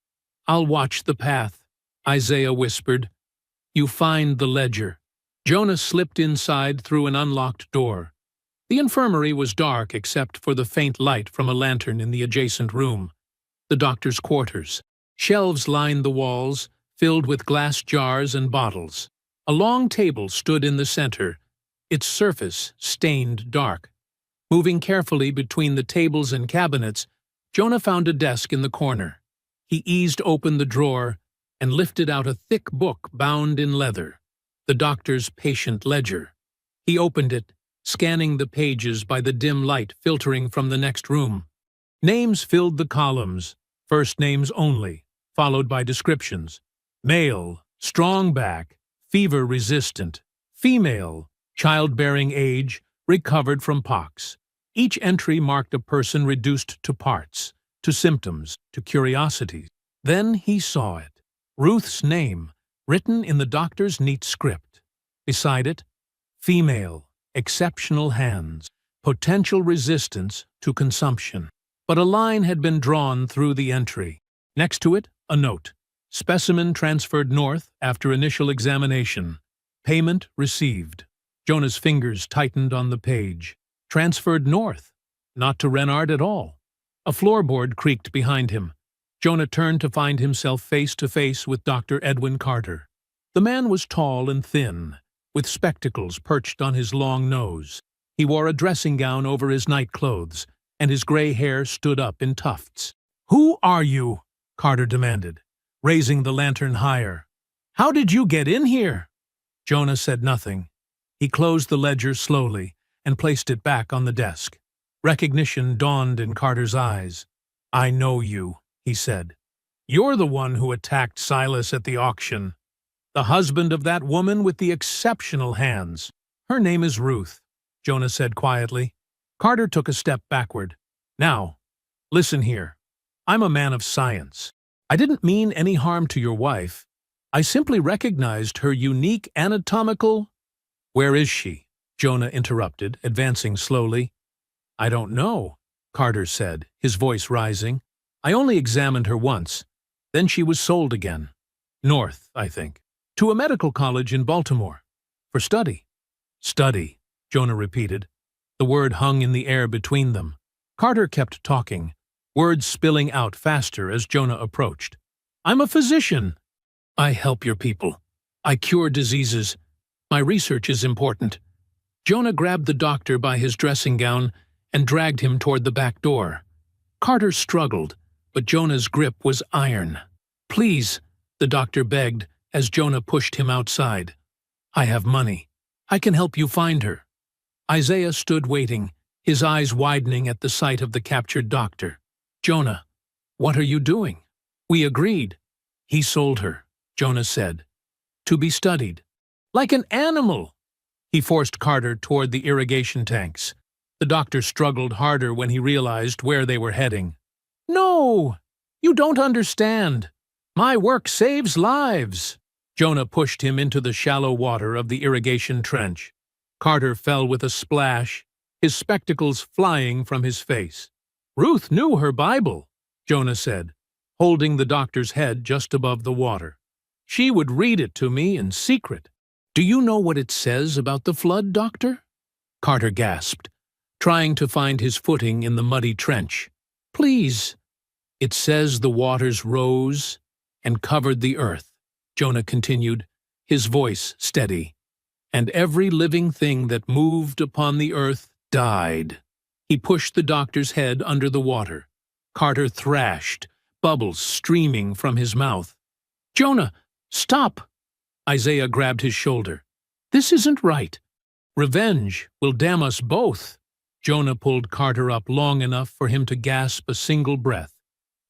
"I'll watch the path," Isaiah whispered. "You find the ledger." Jonah slipped inside through an unlocked door. The infirmary was dark except for the faint light from a lantern in the adjacent room. The doctor's quarters. Shelves lined the walls, filled with glass jars and bottles. A long table stood in the center, its surface stained dark. Moving carefully between the tables and cabinets, Jonah found a desk in the corner. He eased open the drawer and lifted out a thick book bound in leather, the doctor's patient ledger. He opened it, scanning the pages by the dim light filtering from the next room. Names filled the columns, first names only, followed by descriptions. Male, strong back, fever-resistant. Female, childbearing age, recovered from pox. Each entry marked a person reduced to parts, to symptoms, to curiosities. Then he saw it. Ruth's name, written in the doctor's neat script. Beside it, female, exceptional hands, potential resistance to consumption. But a line had been drawn through the entry. Next to it, a note. Specimen transferred north after initial examination. Payment received. Jonah's fingers tightened on the page. Transferred north, not to Renard at all. A floorboard creaked behind him. Jonah turned to find himself face to face with Dr. Edwin Carter. The man was tall and thin, with spectacles perched on his long nose. He wore a dressing gown over his night clothes, and his gray hair stood up in tufts. "Who are you?" Carter demanded, raising the lantern higher. "How did you get in here?" Jonah said nothing. He closed the ledger slowly and placed it back on the desk. Recognition dawned in Carter's eyes. "I know you," he said. "You're the one who attacked Silas at the auction. The husband of that woman with the exceptional hands. Her name is Ruth," Jonah said quietly. Carter took a step backward. "Now, listen here. I'm a man of science. I didn't mean any harm to your wife. I simply recognized her unique anatomical—" "Where is she?" Jonah interrupted, advancing slowly. "I don't know," Carter said, his voice rising. "I only examined her once. Then she was sold again. North, I think. To a medical college in Baltimore. For study." "Study," Jonah repeated. The word hung in the air between them. Carter kept talking, words spilling out faster as Jonah approached. "I'm a physician. I help your people. I cure diseases. My research is important." Jonah grabbed the doctor by his dressing gown and dragged him toward the back door. Carter struggled, but Jonah's grip was iron. "Please," the doctor begged as Jonah pushed him outside. "I have money. I can help you find her." Isaiah stood waiting, his eyes widening at the sight of the captured doctor. "Jonah, what are you doing?" "We agreed." "He sold her," Jonah said. "To be studied." "Like an animal!" He forced Carter toward the irrigation tanks. The doctor struggled harder when he realized where they were heading. "No! You don't understand. My work saves lives." Jonah pushed him into the shallow water of the irrigation trench. Carter fell with a splash, his spectacles flying from his face. "Ruth knew her Bible," Jonah said, holding the doctor's head just above the water. "She would read it to me in secret." "Do you know what it says about the flood, doctor?" Carter gasped, trying to find his footing in the muddy trench. "Please." "It says the waters rose and covered the earth," Jonah continued, his voice steady. "And every living thing that moved upon the earth died." He pushed the doctor's head under the water. Carter thrashed, bubbles streaming from his mouth. "Jonah, stop!" Isaiah grabbed his shoulder. "This isn't right. Revenge will damn us both." Jonah pulled Carter up long enough for him to gasp a single breath.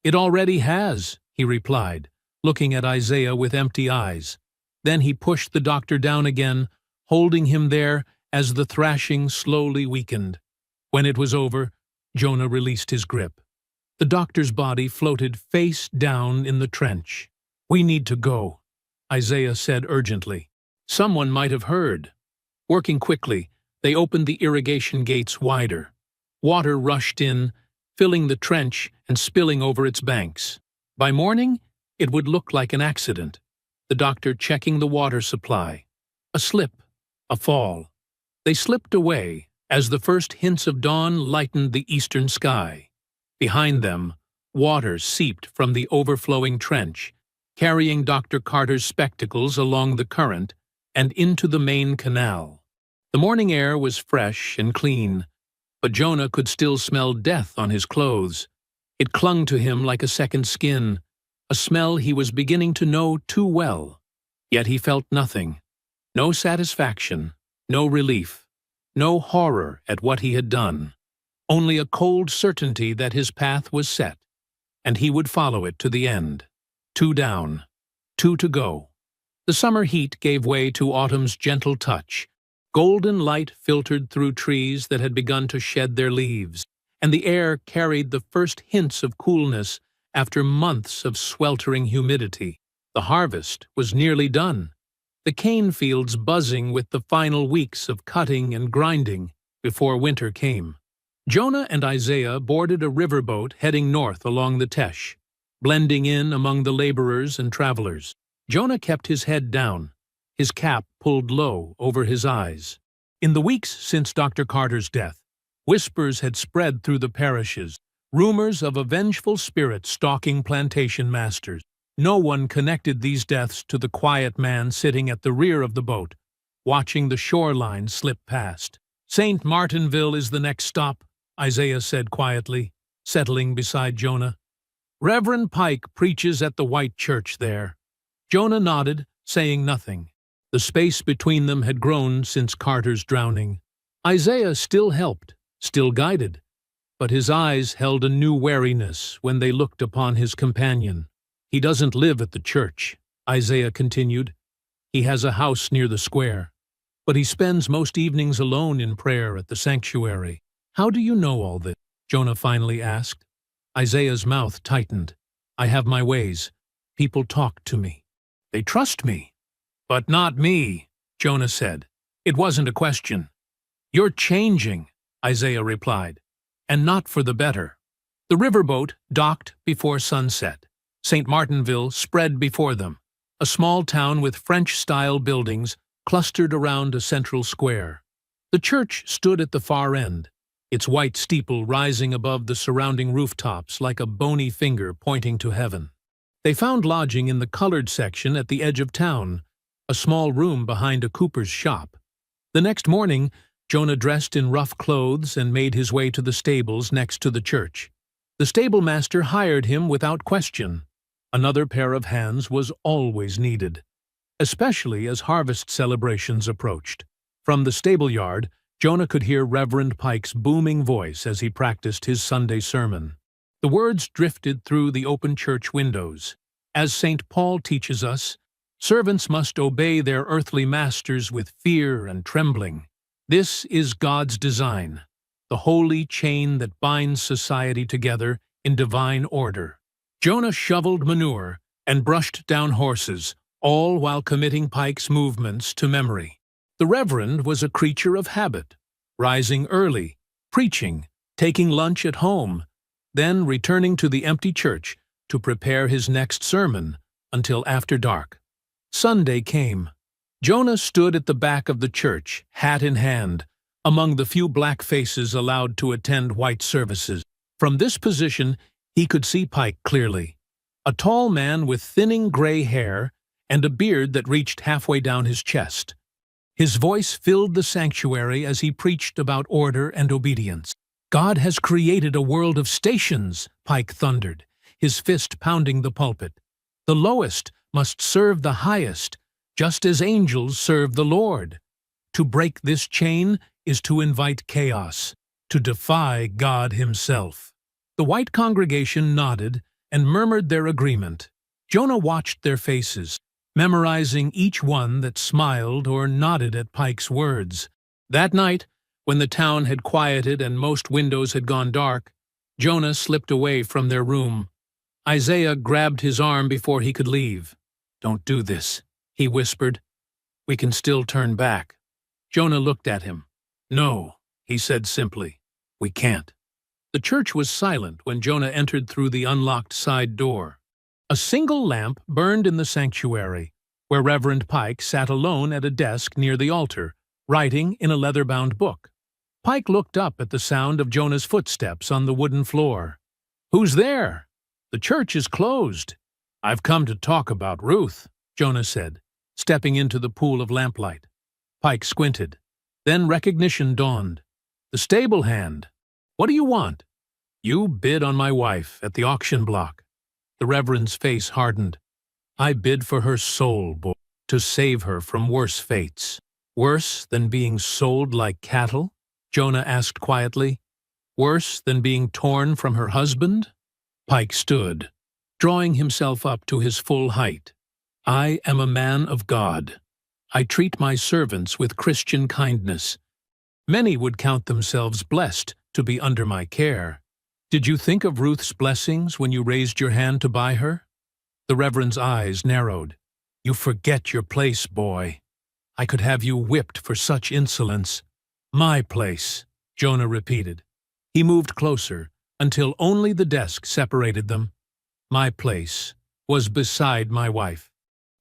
"It already has," he replied, looking at Isaiah with empty eyes. Then he pushed the doctor down again, holding him there as the thrashing slowly weakened. When it was over, Jonah released his grip. The doctor's body floated face down in the trench. "We need to go," Isaiah said urgently. Someone might have heard. Working quickly, they opened the irrigation gates wider. Water rushed in, filling the trench and spilling over its banks. By morning, it would look like an accident. The doctor checking the water supply. A slip, a fall. They slipped away as the first hints of dawn lightened the eastern sky. Behind them, water seeped from the overflowing trench, carrying Dr. Carter's spectacles along the current and into the main canal. The morning air was fresh and clean, but Jonah could still smell death on his clothes. It clung to him like a second skin, a smell he was beginning to know too well. Yet he felt nothing. No satisfaction, no relief, no horror at what he had done. Only a cold certainty that his path was set, and he would follow it to the end. 2 down, 2 to go. The summer heat gave way to autumn's gentle touch. Golden light filtered through trees that had begun to shed their leaves, and the air carried the first hints of coolness after months of sweltering humidity. The harvest was nearly done, the cane fields buzzing with the final weeks of cutting and grinding before winter came. Jonah and Isaiah boarded a riverboat heading north along the Tesh, blending in among the laborers and travelers. Jonah kept his head down, his cap pulled low over his eyes. In the weeks since Dr. Carter's death, whispers had spread through the parishes, rumors of a vengeful spirit stalking plantation masters. No one connected these deaths to the quiet man sitting at the rear of the boat, watching the shoreline slip past. "St. Martinville is the next stop," Isaiah said quietly, settling beside Jonah. "Reverend Pike preaches at the white church there." Jonah nodded, saying nothing. The space between them had grown since Carter's drowning. Isaiah still helped, still guided, but his eyes held a new wariness when they looked upon his companion. "He doesn't live at the church," Isaiah continued. "He has a house near the square, but he spends most evenings alone in prayer at the sanctuary." "How do you know all this?" Jonah finally asked. Isaiah's mouth tightened. "I have my ways. People talk to me. They trust me." "But not me," Jonah said. It wasn't a question. "You're changing," Isaiah replied, "and not for the better." The riverboat docked before sunset. St. Martinville spread before them, a small town with French-style buildings clustered around a central square. The church stood at the far end, its white steeple rising above the surrounding rooftops like a bony finger pointing to heaven. They found lodging in the colored section at the edge of town, a small room behind a cooper's shop. The next morning, Jonah dressed in rough clothes and made his way to the stables next to the church. The stable master hired him without question. Another pair of hands was always needed, especially as harvest celebrations approached. From the stable yard, Jonah could hear Reverend Pike's booming voice as he practiced his Sunday sermon. The words drifted through the open church windows. As St. Paul teaches us, servants must obey their earthly masters with fear and trembling. This is God's design, the holy chain that binds society together in divine order. Jonah shoveled manure and brushed down horses, all while committing Pike's movements to memory. The Reverend was a creature of habit, rising early, preaching, taking lunch at home, then returning to the empty church to prepare his next sermon until after dark. Sunday came. Jonah stood at the back of the church, hat in hand, among the few black faces allowed to attend white services. From this position, he could see Pike clearly, a tall man with thinning gray hair and a beard that reached halfway down his chest. His voice filled the sanctuary as he preached about order and obedience. "God has created a world of stations," Pike thundered, his fist pounding the pulpit. "The lowest must serve the highest, just as angels serve the Lord. To break this chain is to invite chaos, to defy God himself." The white congregation nodded and murmured their agreement. Jonah watched their faces, memorizing each one that smiled or nodded at Pike's words. That night, when the town had quieted and most windows had gone dark, Jonah slipped away from their room. Isaiah grabbed his arm before he could leave. "Don't do this," he whispered. "We can still turn back." Jonah looked at him. "No," he said simply. "We can't." The church was silent when Jonah entered through the unlocked side door. A single lamp burned in the sanctuary, where Reverend Pike sat alone at a desk near the altar, writing in a leather-bound book. Pike looked up at the sound of Jonah's footsteps on the wooden floor. "Who's there?" "The church is closed." "I've come to talk about Ruth," Jonah said. stepping into the pool of lamplight. Pike squinted. Then recognition dawned. The stable hand. What do you want? You bid on my wife at the auction block. The Reverend's face hardened. I bid for her soul, boy, to save her from worse fates. Worse than being sold like cattle? Jonah asked quietly. Worse than being torn from her husband? Pike stood, drawing himself up to his full height. I am a man of God. I treat my servants with Christian kindness. Many would count themselves blessed to be under my care. Did you think of Ruth's blessings when you raised your hand to buy her? The Reverend's eyes narrowed. You forget your place, boy. I could have you whipped for such insolence. My place, Jonah repeated. He moved closer, until only the desk separated them. My place was beside my wife.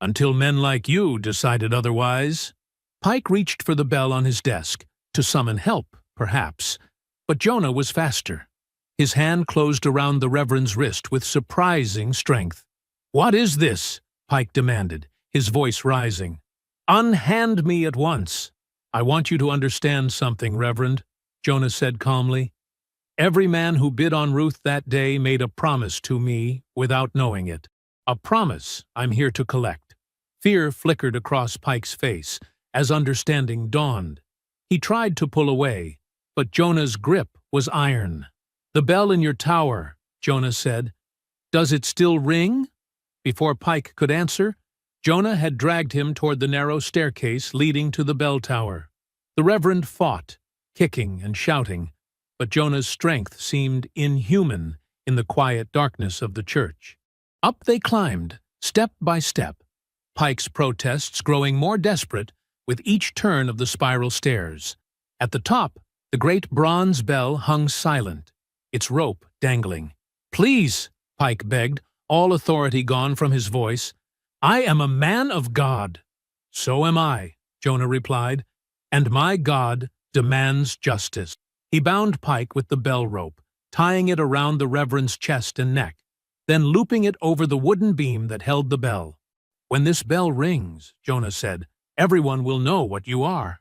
Until men like you decided otherwise. Pike reached for the bell on his desk, to summon help, perhaps, but Jonah was faster. His hand closed around the Reverend's wrist with surprising strength. What is this? Pike demanded, his voice rising. Unhand me at once. I want you to understand something, Reverend, Jonah said calmly. Every man who bid on Ruth that day made a promise to me without knowing it. A promise I'm here to collect. Fear flickered across Pike's face as understanding dawned. He tried to pull away, but Jonah's grip was iron. The bell in your tower, Jonah said. Does it still ring? Before Pike could answer, Jonah had dragged him toward the narrow staircase leading to the bell tower. The Reverend fought, kicking and shouting, but Jonah's strength seemed inhuman in the quiet darkness of the church. Up they climbed, step by step, Pike's protests growing more desperate with each turn of the spiral stairs. At the top, the great bronze bell hung silent, its rope dangling. Please, Pike begged, all authority gone from his voice. I am a man of God. So am I, Jonah replied, and my God demands justice. He bound Pike with the bell rope, tying it around the Reverend's chest and neck, then looping it over the wooden beam that held the bell. When this bell rings, Jonah said, everyone will know what you are.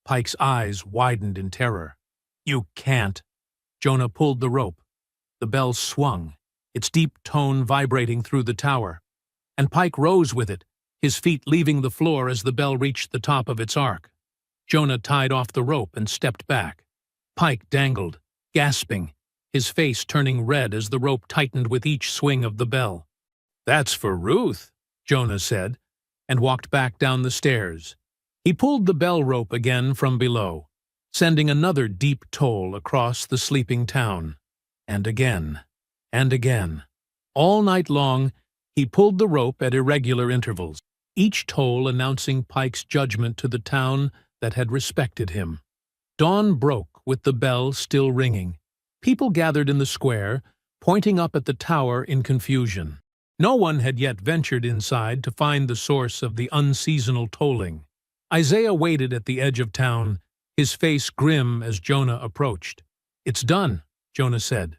Pike's eyes widened in terror. You can't. Jonah pulled the rope. The bell swung, its deep tone vibrating through the tower, and Pike rose with it, his feet leaving the floor as the bell reached the top of its arc. Jonah tied off the rope and stepped back. Pike dangled, gasping, his face turning red as the rope tightened with each swing of the bell. That's for Ruth, Jonah said, and walked back down the stairs. He pulled the bell rope again from below, sending another deep toll across the sleeping town. And again, and again. All night long, he pulled the rope at irregular intervals, each toll announcing Pike's judgment to the town that had respected him. Dawn broke with the bell still ringing. People gathered in the square, pointing up at the tower in confusion. No one had yet ventured inside to find the source of the unseasonal tolling. Isaiah waited at the edge of town, his face grim as Jonah approached. It's done, Jonah said.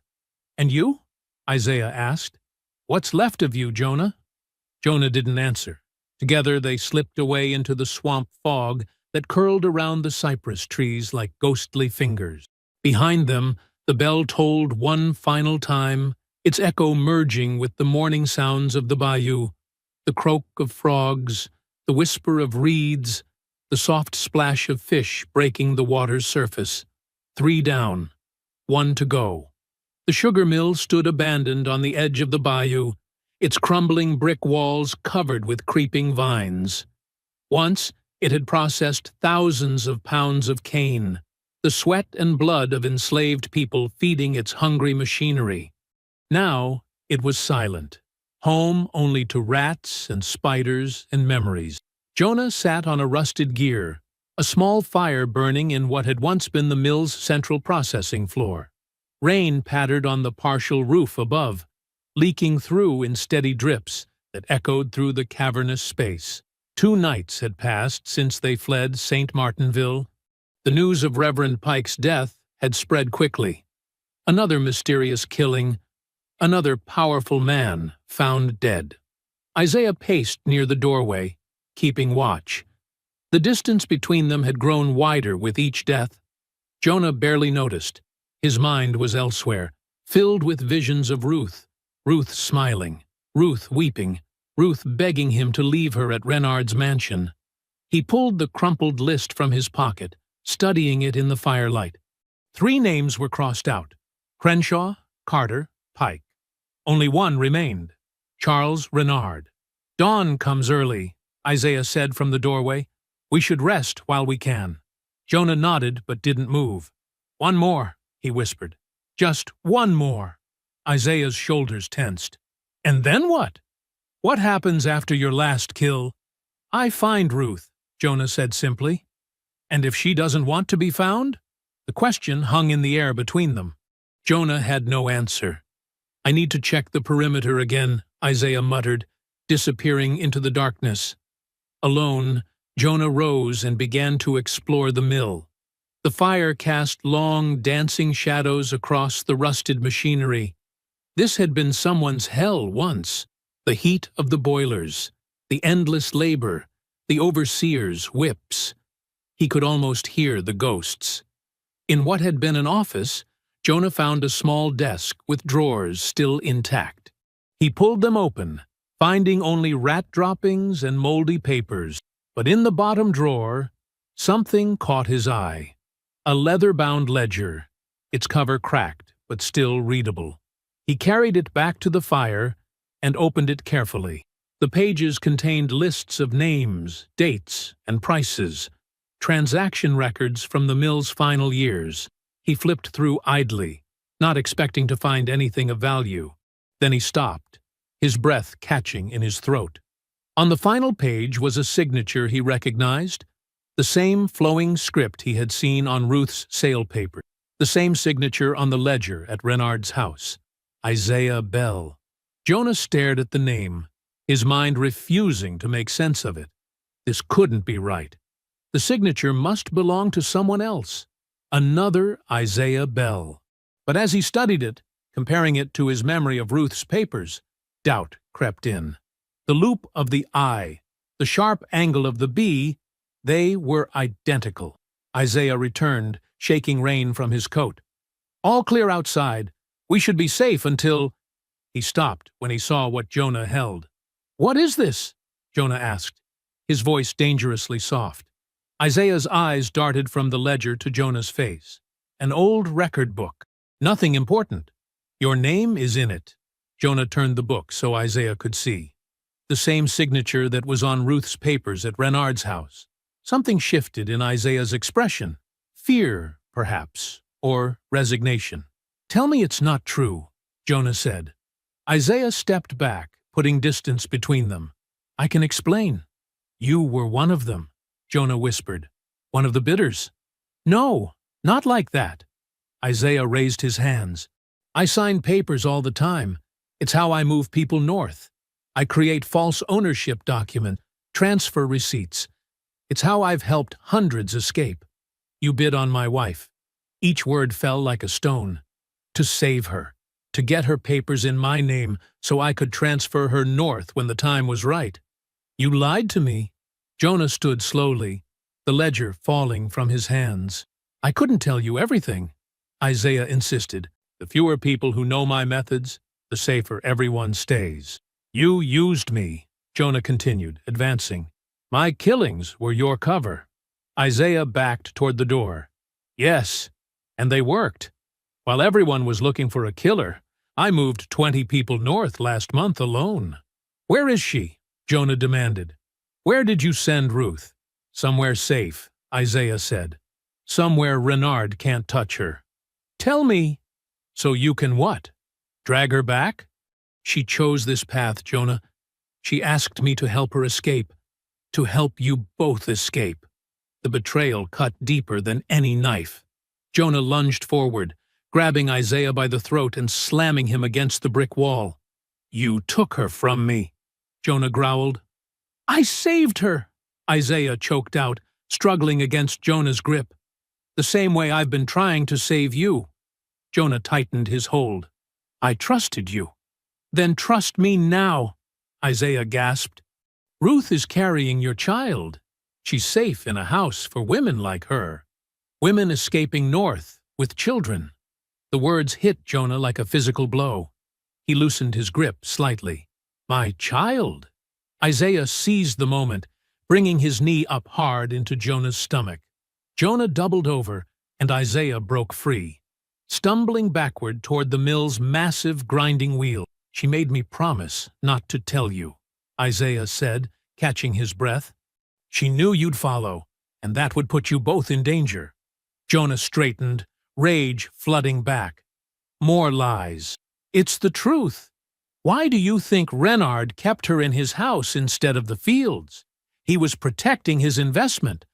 And you? Isaiah asked. What's left of you, Jonah? Jonah didn't answer. Together they slipped away into the swamp fog that curled around the cypress trees like ghostly fingers. Behind them, the bell tolled one final time, its echo merging with the morning sounds of the bayou, the croak of frogs, the whisper of reeds, the soft splash of fish breaking the water's surface. 3 down, 1 to go. The sugar mill stood abandoned on the edge of the bayou, its crumbling brick walls covered with creeping vines. Once, it had processed thousands of pounds of cane, the sweat and blood of enslaved people feeding its hungry machinery. Now, it was silent, home only to rats and spiders and memories. Jonah sat on a rusted gear, a small fire burning in what had once been the mill's central processing floor. Rain pattered on the partial roof above, leaking through in steady drips that echoed through the cavernous space. 2 nights had passed since they fled St. Martinville. The news of Reverend Pike's death had spread quickly. Another mysterious killing, another powerful man found dead. Isaiah paced near the doorway, keeping watch. The distance between them had grown wider with each death. Jonah barely noticed. His mind was elsewhere, filled with visions of Ruth. Ruth smiling, Ruth weeping, Ruth begging him to leave her at Renard's mansion. He pulled the crumpled list from his pocket, studying it in the firelight. 3 names were crossed out: Crenshaw, Carter, Pike. Only one remained: Charles Renard. "Dawn comes early," Isaiah said from the doorway. "We should rest while we can." Jonah nodded but didn't move. "One more," he whispered. "Just one more." Isaiah's shoulders tensed. "And then what? What happens after your last kill?" "I find Ruth," Jonah said simply. "And if she doesn't want to be found?" The question hung in the air between them. Jonah had no answer. "I need to check the perimeter again," Isaiah muttered, disappearing into the darkness. Alone, Jonah rose and began to explore the mill. The fire cast long, dancing shadows across the rusted machinery. This had been someone's hell once. The heat of the boilers, the endless labor, the overseer's whips. He could almost hear the ghosts. In what had been an office, Jonah found a small desk with drawers still intact. He pulled them open, finding only rat droppings and moldy papers. But in the bottom drawer, something caught his eye. A leather-bound ledger, its cover cracked but still readable. He carried it back to the fire and opened it carefully. The pages contained lists of names, dates, and prices, transaction records from the mill's final years. He flipped through idly, not expecting to find anything of value. Then he stopped, his breath catching in his throat. On the final page was a signature he recognized, the same flowing script he had seen on Ruth's sale paper, the same signature on the ledger at Renard's house. Isaiah Bell. Jonah stared at the name, his mind refusing to make sense of it. This couldn't be right. The signature must belong to someone else. Another Isaiah Bell. But as he studied it, comparing it to his memory of Ruth's papers, doubt crept in. The loop of the I, the sharp angle of the B, they were identical. Isaiah returned, shaking rain from his coat. "All clear outside. We should be safe until—" He stopped when he saw what Jonah held. "What is this?" Jonah asked, his voice dangerously soft. Isaiah's eyes darted from the ledger to Jonah's face. "An old record book. Nothing important. Your name is in it." Jonah turned the book so Isaiah could see. The same signature that was on Ruth's papers at Renard's house. Something shifted in Isaiah's expression. Fear, perhaps, or resignation. "Tell me it's not true," Jonah said. Isaiah stepped back, putting distance between them. "I can explain." "You were one of them," Jonah whispered. "One of the bidders." "No, not like that." Isaiah raised his hands. "I sign papers all the time. It's how I move people north. I create false ownership documents, transfer receipts. It's how I've helped hundreds escape. You bid on my wife." Each word fell like a stone. "To save her. To get her papers in my name so I could transfer her north when the time was right. You lied to me." Jonah stood slowly, the ledger falling from his hands. "I couldn't tell you everything," Isaiah insisted. "The fewer people who know my methods, the safer everyone stays." "You used me," Jonah continued, advancing. "My killings were your cover." Isaiah backed toward the door. "Yes, and they worked. While everyone was looking for a killer, I moved 20 people north last month alone." "Where is she?" Jonah demanded. "Where did you send Ruth?" "Somewhere safe," Isaiah said. "Somewhere Renard can't touch her." "Tell me." "So you can what? Drag her back?" "She chose this path, Jonah. She asked me to help her escape. To help you both escape." The betrayal cut deeper than any knife. Jonah lunged forward, grabbing Isaiah by the throat and slamming him against the brick wall. "You took her from me," Jonah growled. "I saved her," Isaiah choked out, struggling against Jonah's grip. "The same way I've been trying to save you." Jonah tightened his hold. "I trusted you." "Then trust me now," Isaiah gasped. Ruth is carrying your child. She's safe in a house for women like her. Women escaping north with children. The words hit Jonah like a physical blow. He loosened his grip slightly. My child! Isaiah seized the moment, bringing his knee up hard into Jonah's stomach. Jonah doubled over, and Isaiah broke free. Stumbling backward toward the mill's massive grinding wheel, she made me promise not to tell you, Isaiah said, catching his breath. She knew you'd follow, and that would put you both in danger. Jonah straightened, rage flooding back. More lies. It's the truth. Why do you think Renard kept her in his house instead of the fields? He was protecting his investment.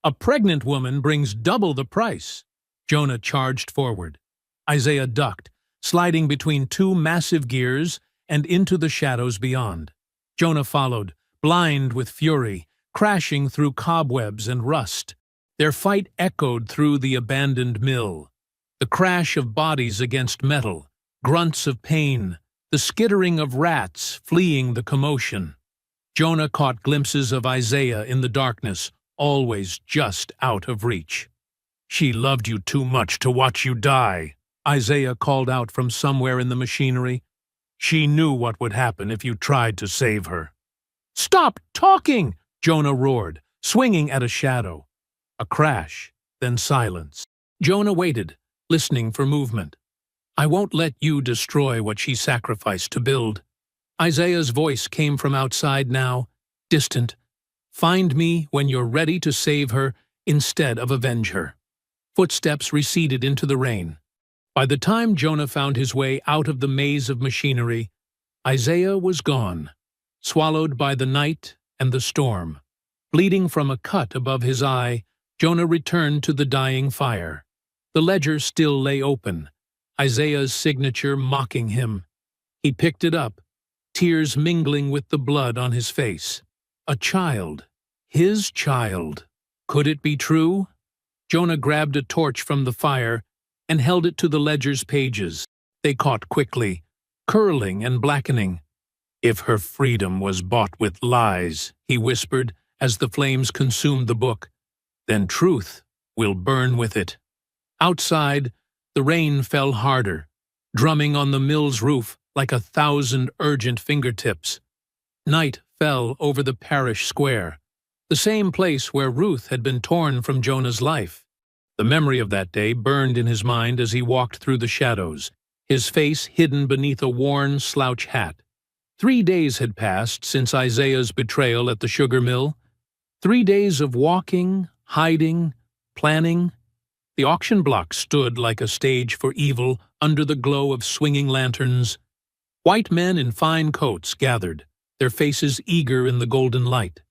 A pregnant woman brings double the price. Jonah charged forward. Isaiah ducked, sliding between two massive gears and into the shadows beyond. Jonah followed, blind with fury, crashing through cobwebs and rust. Their fight echoed through the abandoned mill. The crash of bodies against metal, grunts of pain, the skittering of rats fleeing the commotion. Jonah caught glimpses of Isaiah in the darkness, always just out of reach. She loved you too much to watch you die, Isaiah called out from somewhere in the machinery. She knew what would happen if you tried to save her. Stop talking, Jonah roared, swinging at a shadow. A crash, then silence. Jonah waited, listening for movement. I won't let you destroy what she sacrificed to build. Isaiah's voice came from outside now, distant. Find me when you're ready to save her instead of avenge her. Footsteps receded into the rain. By the time Jonah found his way out of the maze of machinery, Isaiah was gone, swallowed by the night and the storm. Bleeding from a cut above his eye, Jonah returned to the dying fire. The ledger still lay open, Isaiah's signature mocking him. He picked it up, tears mingling with the blood on his face. A child. His child. Could it be true? Jonah grabbed a torch from the fire and held it to the ledger's pages. They caught quickly, curling and blackening. If her freedom was bought with lies, he whispered as the flames consumed the book, then truth will burn with it. Outside, the rain fell harder, drumming on the mill's roof like 1,000 urgent fingertips. Night fell over the parish square, the same place where Ruth had been torn from Jonah's life. The memory of that day burned in his mind as he walked through the shadows, his face hidden beneath a worn slouch hat. 3 days had passed since Isaiah's betrayal at the sugar mill. 3 days of walking, hiding, planning. The auction block stood like a stage for evil under the glow of swinging lanterns. White men in fine coats gathered, their faces eager in the golden light.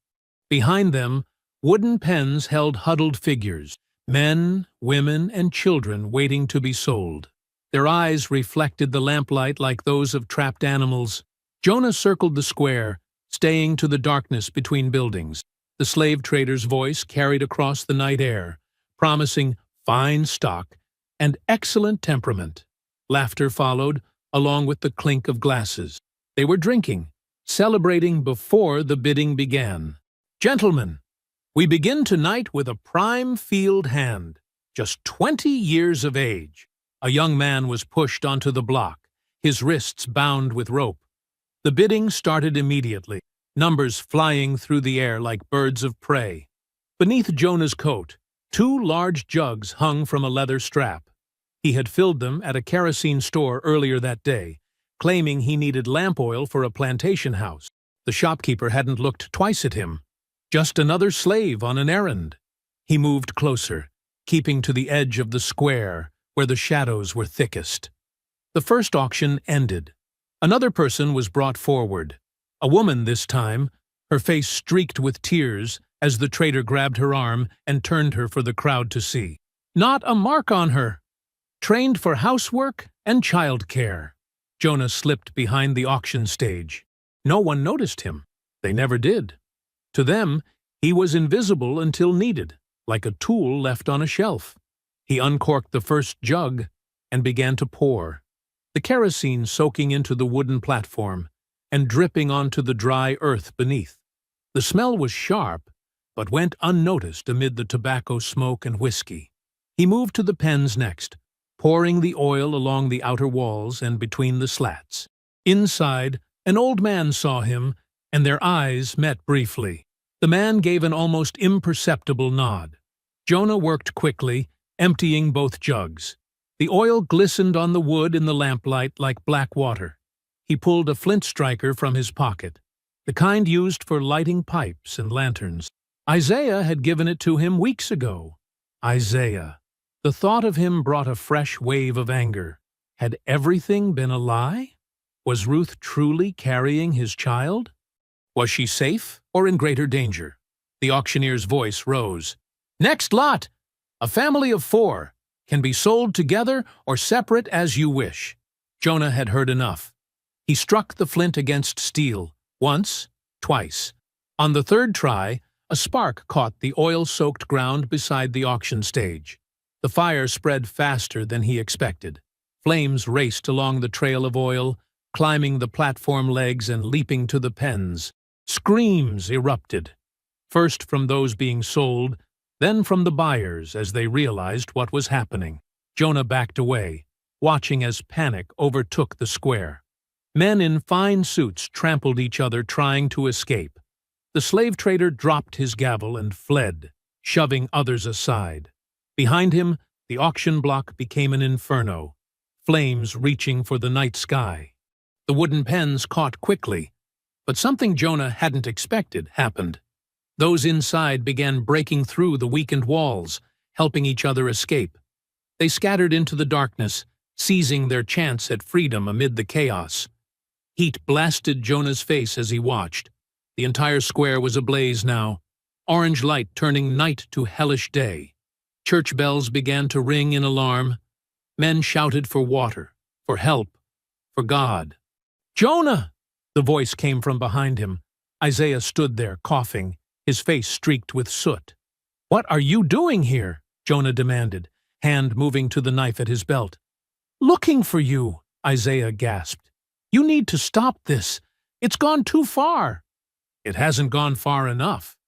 Behind them, wooden pens held huddled figures, men, women, and children waiting to be sold. Their eyes reflected the lamplight like those of trapped animals. Jonah circled the square, staying to the darkness between buildings. The slave trader's voice carried across the night air, promising fine stock and excellent temperament. Laughter followed, along with the clink of glasses. They were drinking, celebrating before the bidding began. Gentlemen, we begin tonight with a prime field hand, just 20 years of age. A young man was pushed onto the block, his wrists bound with rope. The bidding started immediately, numbers flying through the air like birds of prey. Beneath Jonah's coat, 2 large jugs hung from a leather strap. He had filled them at a kerosene store earlier that day, claiming he needed lamp oil for a plantation house. The shopkeeper hadn't looked twice at him. Just another slave on an errand. He moved closer, keeping to the edge of the square where the shadows were thickest. The first auction ended. Another person was brought forward. A woman this time, her face streaked with tears as the trader grabbed her arm and turned her for the crowd to see. Not a mark on her. Trained for housework and childcare. Jonah slipped behind the auction stage. No one noticed him. They never did. To them, he was invisible until needed, like a tool left on a shelf. He uncorked the first jug and began to pour, the kerosene soaking into the wooden platform and dripping onto the dry earth beneath. The smell was sharp, but went unnoticed amid the tobacco smoke and whiskey. He moved to the pens next, pouring the oil along the outer walls and between the slats. Inside, an old man saw him, and their eyes met briefly. The man gave an almost imperceptible nod. Jonah worked quickly, emptying both jugs. The oil glistened on the wood in the lamplight like black water. He pulled a flint striker from his pocket, the kind used for lighting pipes and lanterns. Isaiah had given it to him weeks ago. Isaiah. The thought of him brought a fresh wave of anger. Had everything been a lie? Was Ruth truly carrying his child? Was she safe or in greater danger? The auctioneer's voice rose. "Next lot! A family of 4. Can be sold together or separate as you wish." Jonah had heard enough. He struck the flint against steel, once, twice. On the third try, a spark caught the oil-soaked ground beside the auction stage. The fire spread faster than he expected. Flames raced along the trail of oil, climbing the platform legs and leaping to the pens. Screams erupted, first from those being sold, then from the buyers as they realized what was happening. Jonah backed away, watching as panic overtook the square. Men in fine suits trampled each other trying to escape. The slave trader dropped his gavel and fled, shoving others aside. Behind him, the auction block became an inferno, flames reaching for the night sky. The wooden pens caught quickly, but something Jonah hadn't expected happened. Those inside began breaking through the weakened walls, helping each other escape. They scattered into the darkness, seizing their chance at freedom amid the chaos. Heat blasted Jonah's face as he watched. The entire square was ablaze now, orange light turning night to hellish day. Church bells began to ring in alarm. Men shouted for water, for help, for God. "Jonah!" The voice came from behind him. Isaiah stood there, coughing, his face streaked with soot. "What are you doing here?" Jonah demanded, hand moving to the knife at his belt. "Looking for you," Isaiah gasped. "You need to stop this. It's gone too far." "It hasn't gone far enough."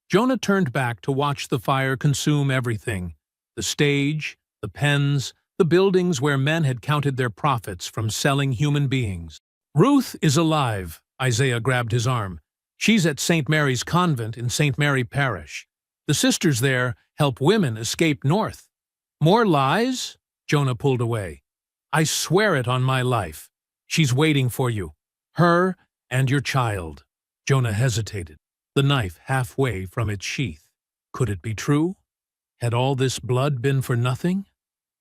Jonah turned back to watch the fire consume everything: the stage, the pens, the buildings where men had counted their profits from selling human beings. "Ruth is alive." Isaiah grabbed his arm. "She's at St. Mary's Convent in St. Mary Parish. The sisters there help women escape north." "More lies?" Jonah pulled away. "I swear it on my life. She's waiting for you. Her and your child." Jonah hesitated, the knife halfway from its sheath. Could it be true? Had all this blood been for nothing?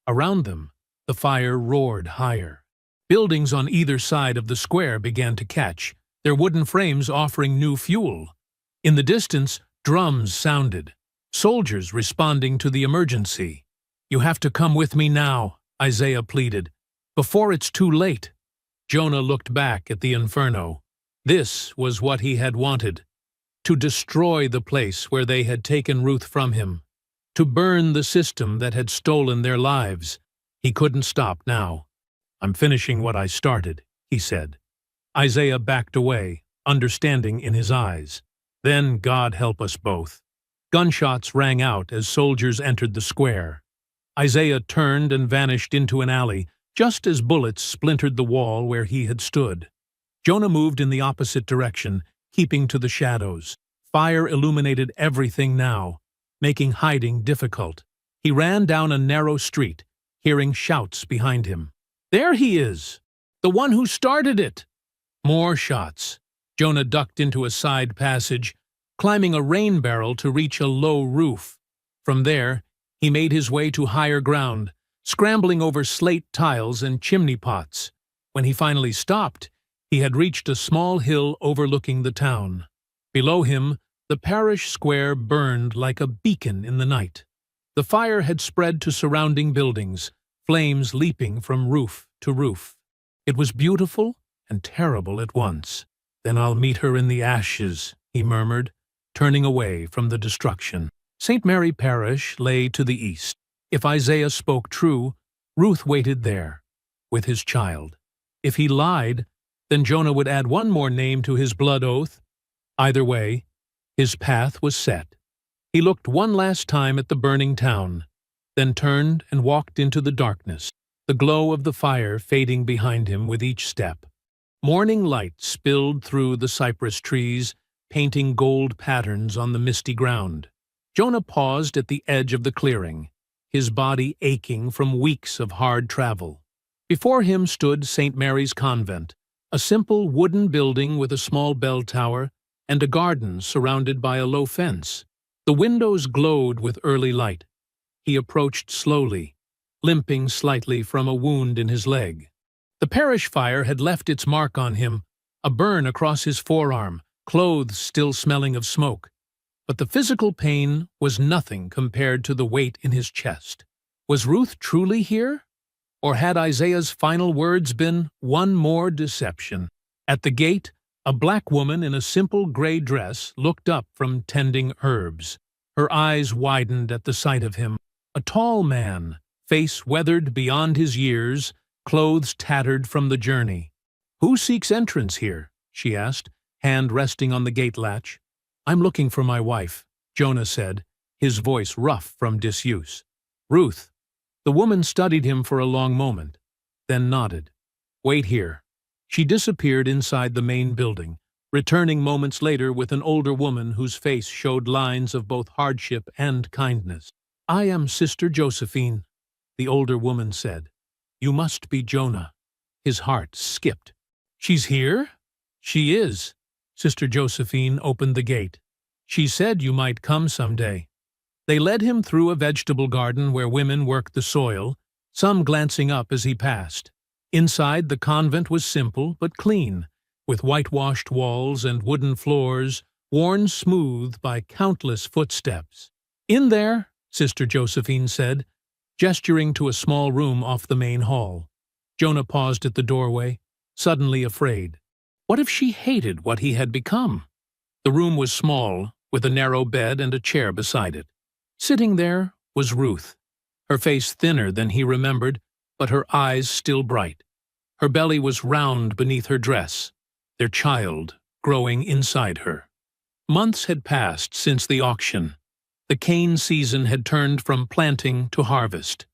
Around them, the fire roared higher. Buildings on either side of the square began to catch, their wooden frames offering new fuel. In the distance, drums sounded, soldiers responding to the emergency. "You have to come with me now," Isaiah pleaded, "before it's too late." Jonah looked back at the inferno. This was what he had wanted: to destroy the place where they had taken Ruth from him, to burn the system that had stolen their lives. He couldn't stop now. "I'm finishing what I started," he said. Isaiah backed away, understanding in his eyes. Then God help us both. Gunshots rang out as soldiers entered the square. Isaiah turned and vanished into an alley, just as bullets splintered the wall where he had stood. Jonah moved in the opposite direction, keeping to the shadows. Fire illuminated everything now, making hiding difficult. He ran down a narrow street, hearing shouts behind him. "There he is! The one who started it!" More shots. Jonah ducked into a side passage, climbing a rain barrel to reach a low roof. From there, he made his way to higher ground, scrambling over slate tiles and chimney pots. When he finally stopped, he had reached a small hill overlooking the town. Below him, the parish square burned like a beacon in the night. The fire had spread to surrounding buildings, flames leaping from roof to roof. It was beautiful and terrible at once. "Then I'll meet her in the ashes," he murmured, turning away from the destruction. St. Mary Parish lay to the east. If Isaiah spoke true, Ruth waited there, with his child. If he lied, then Jonah would add one more name to his blood oath. Either way, His path was set. He looked one last time at the burning town, then turned and walked into the darkness, the glow of the fire fading behind him with each step. Morning light spilled through the cypress trees, painting gold patterns on the misty ground. Jonah paused at the edge of the clearing, his body aching from weeks of hard travel. Before him stood St. Mary's Convent, a simple wooden building with a small bell tower and a garden surrounded by a low fence. The windows glowed with early light. He approached slowly, limping slightly from a wound in his leg. The parish fire had left its mark on him, a burn across his forearm, clothes still smelling of smoke. But the physical pain was nothing compared to the weight in his chest. Was Ruth truly here? Or had Isaiah's final words been one more deception? At the gate, a black woman in a simple gray dress looked up from tending herbs. Her eyes widened at the sight of him. A tall man, face weathered beyond his years, clothes tattered from the journey. "Who seeks entrance here?" she asked, hand resting on the gate latch. "I'm looking for my wife," Jonah said, his voice rough from disuse. "Ruth." The woman studied him for a long moment, then nodded. "Wait here." She disappeared inside the main building, returning moments later with an older woman whose face showed lines of both hardship and kindness. "I am Sister Josephine," the older woman said. "You must be Jonah." His heart skipped. "She's here?" "She is." Sister Josephine opened the gate. "She said you might come someday." They led him through a vegetable garden where women worked the soil, some glancing up as he passed. Inside, the convent was simple but clean, with whitewashed walls and wooden floors worn smooth by countless footsteps. "In there," Sister Josephine said, gesturing to a small room off the main hall. Jonah paused at the doorway, suddenly afraid. What if she hated what he had become? The room was small, with a narrow bed and a chair beside it. Sitting there was Ruth, her face thinner than he remembered, but her eyes still bright. Her belly was round beneath her dress, their child growing inside her. Months had passed since the auction. The cane season had turned from planting to harvest.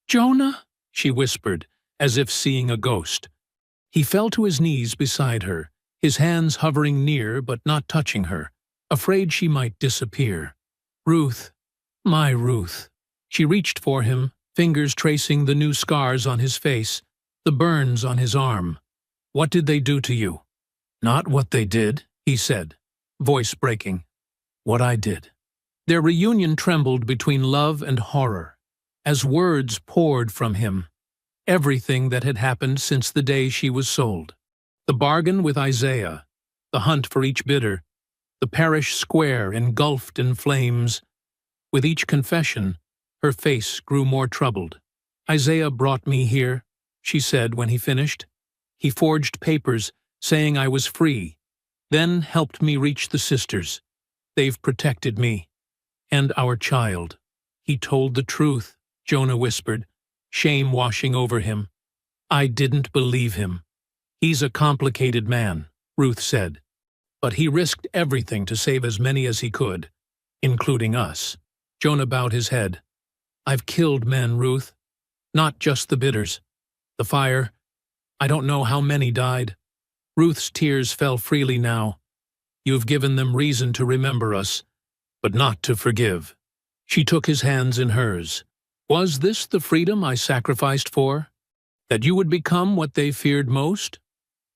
"Jonah?" she whispered, as if seeing a ghost. He fell to his knees beside her, his hands hovering near but not touching her, afraid she might disappear. "Ruth, my Ruth." She reached for him, fingers tracing the new scars on his face, the burns on his arm. "What did they do to you?" "Not what they did," he said, voice breaking. "What I did." Their reunion trembled between love and horror, as words poured from him. Everything that had happened since the day she was sold. The bargain with Isaiah, the hunt for each bidder, the parish square engulfed in flames. With each confession, her face grew more troubled. "Isaiah brought me here," she said when he finished. "He forged papers saying I was free, then helped me reach the sisters. They've protected me. And our child." "He told the truth," Jonah whispered, shame washing over him. "I didn't believe him." "He's a complicated man," Ruth said. "But he risked everything to save as many as he could, including us." Jonah bowed his head. "I've killed men, Ruth. Not just the bidders. The fire, I don't know how many died." Ruth's tears fell freely now. "You've given them reason to remember us, but not to forgive." She took his hands in hers. "Was this the freedom I sacrificed for? That you would become what they feared most?"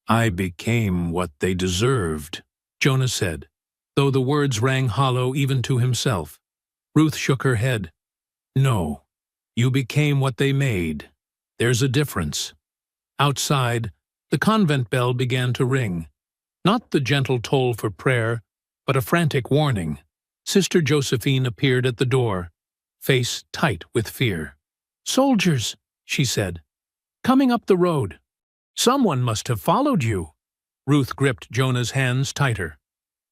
"I became what they deserved," Jonah said, though the words rang hollow even to himself. Ruth shook her head. "No, you became what they made. There's a difference." Outside, the convent bell began to ring. Not the gentle toll for prayer, but a frantic warning. Sister Josephine appeared at the door, face tight with fear. "Soldiers," she said, "coming up the road." "Someone must have followed you." Ruth gripped Jonah's hands tighter.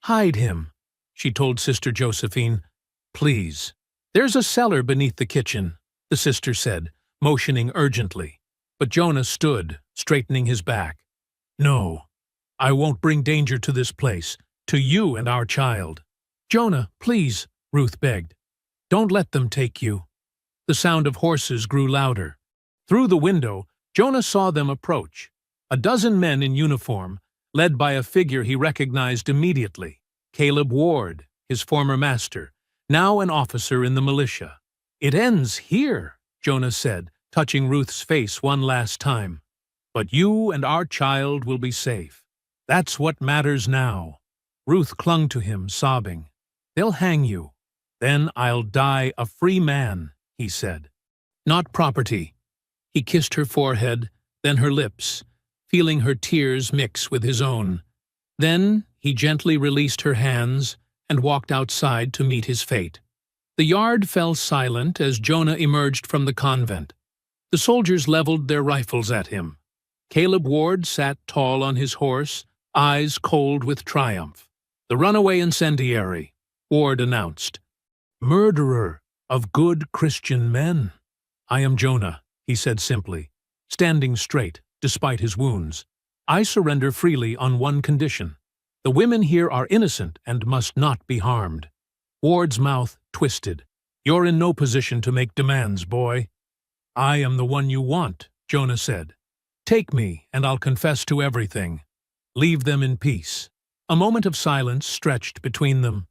"Hide him," she told Sister Josephine. "Please." "There's a cellar beneath the kitchen," the sister said, motioning urgently. But Jonah stood, straightening his back. "No, I won't bring danger to this place, to you and our child." "Jonah, please," Ruth begged. "Don't let them take you." The sound of horses grew louder. Through the window, Jonah saw them approach. A dozen men in uniform, led by a figure he recognized immediately, Caleb Ward, his former master, now an officer in the militia. "It ends here," Jonah said, touching Ruth's face one last time. "But you and our child will be safe. That's what matters now." Ruth clung to him, sobbing. "They'll hang you. Then I'll die a free man," he said. "Not property." He kissed her forehead, then her lips, feeling her tears mix with his own. Then he gently released her hands and walked outside to meet his fate. The yard fell silent as Jonah emerged from the convent. The soldiers leveled their rifles at him. Caleb Ward sat tall on his horse, eyes cold with triumph. "The runaway incendiary," Ward announced. "Murderer of good Christian men." "I am Jonah," he said simply, standing straight despite his wounds. "I surrender freely on one condition. The women here are innocent and must not be harmed." Ward's mouth twisted. "You're in no position to make demands, boy." "I am the one you want," Jonah said. "Take me, and I'll confess to everything. Leave them in peace." A moment of silence stretched between them.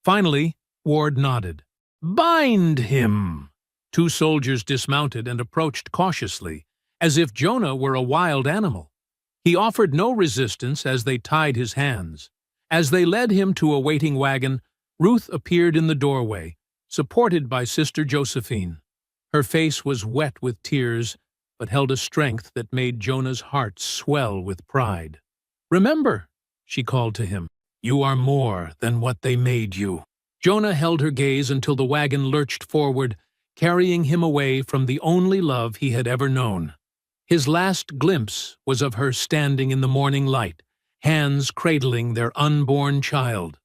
Finally, Ward nodded. "Bind him!" Two soldiers dismounted and approached cautiously, as if Jonah were a wild animal. He offered no resistance as they tied his hands. As they led him to a waiting wagon, Ruth appeared in the doorway, supported by Sister Josephine. Her face was wet with tears, but held a strength that made Jonah's heart swell with pride. "Remember," she called to him, "you are more than what they made you." Jonah held her gaze until the wagon lurched forward, carrying him away from the only love he had ever known. His last glimpse was of her standing in the morning light, hands cradling their unborn child.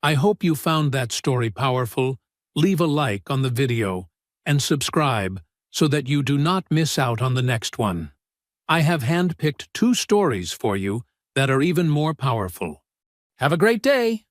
I hope you found that story powerful. Leave a like on the video and subscribe so that you do not miss out on the next one. I have handpicked 2 stories for you that are even more powerful. Have a great day!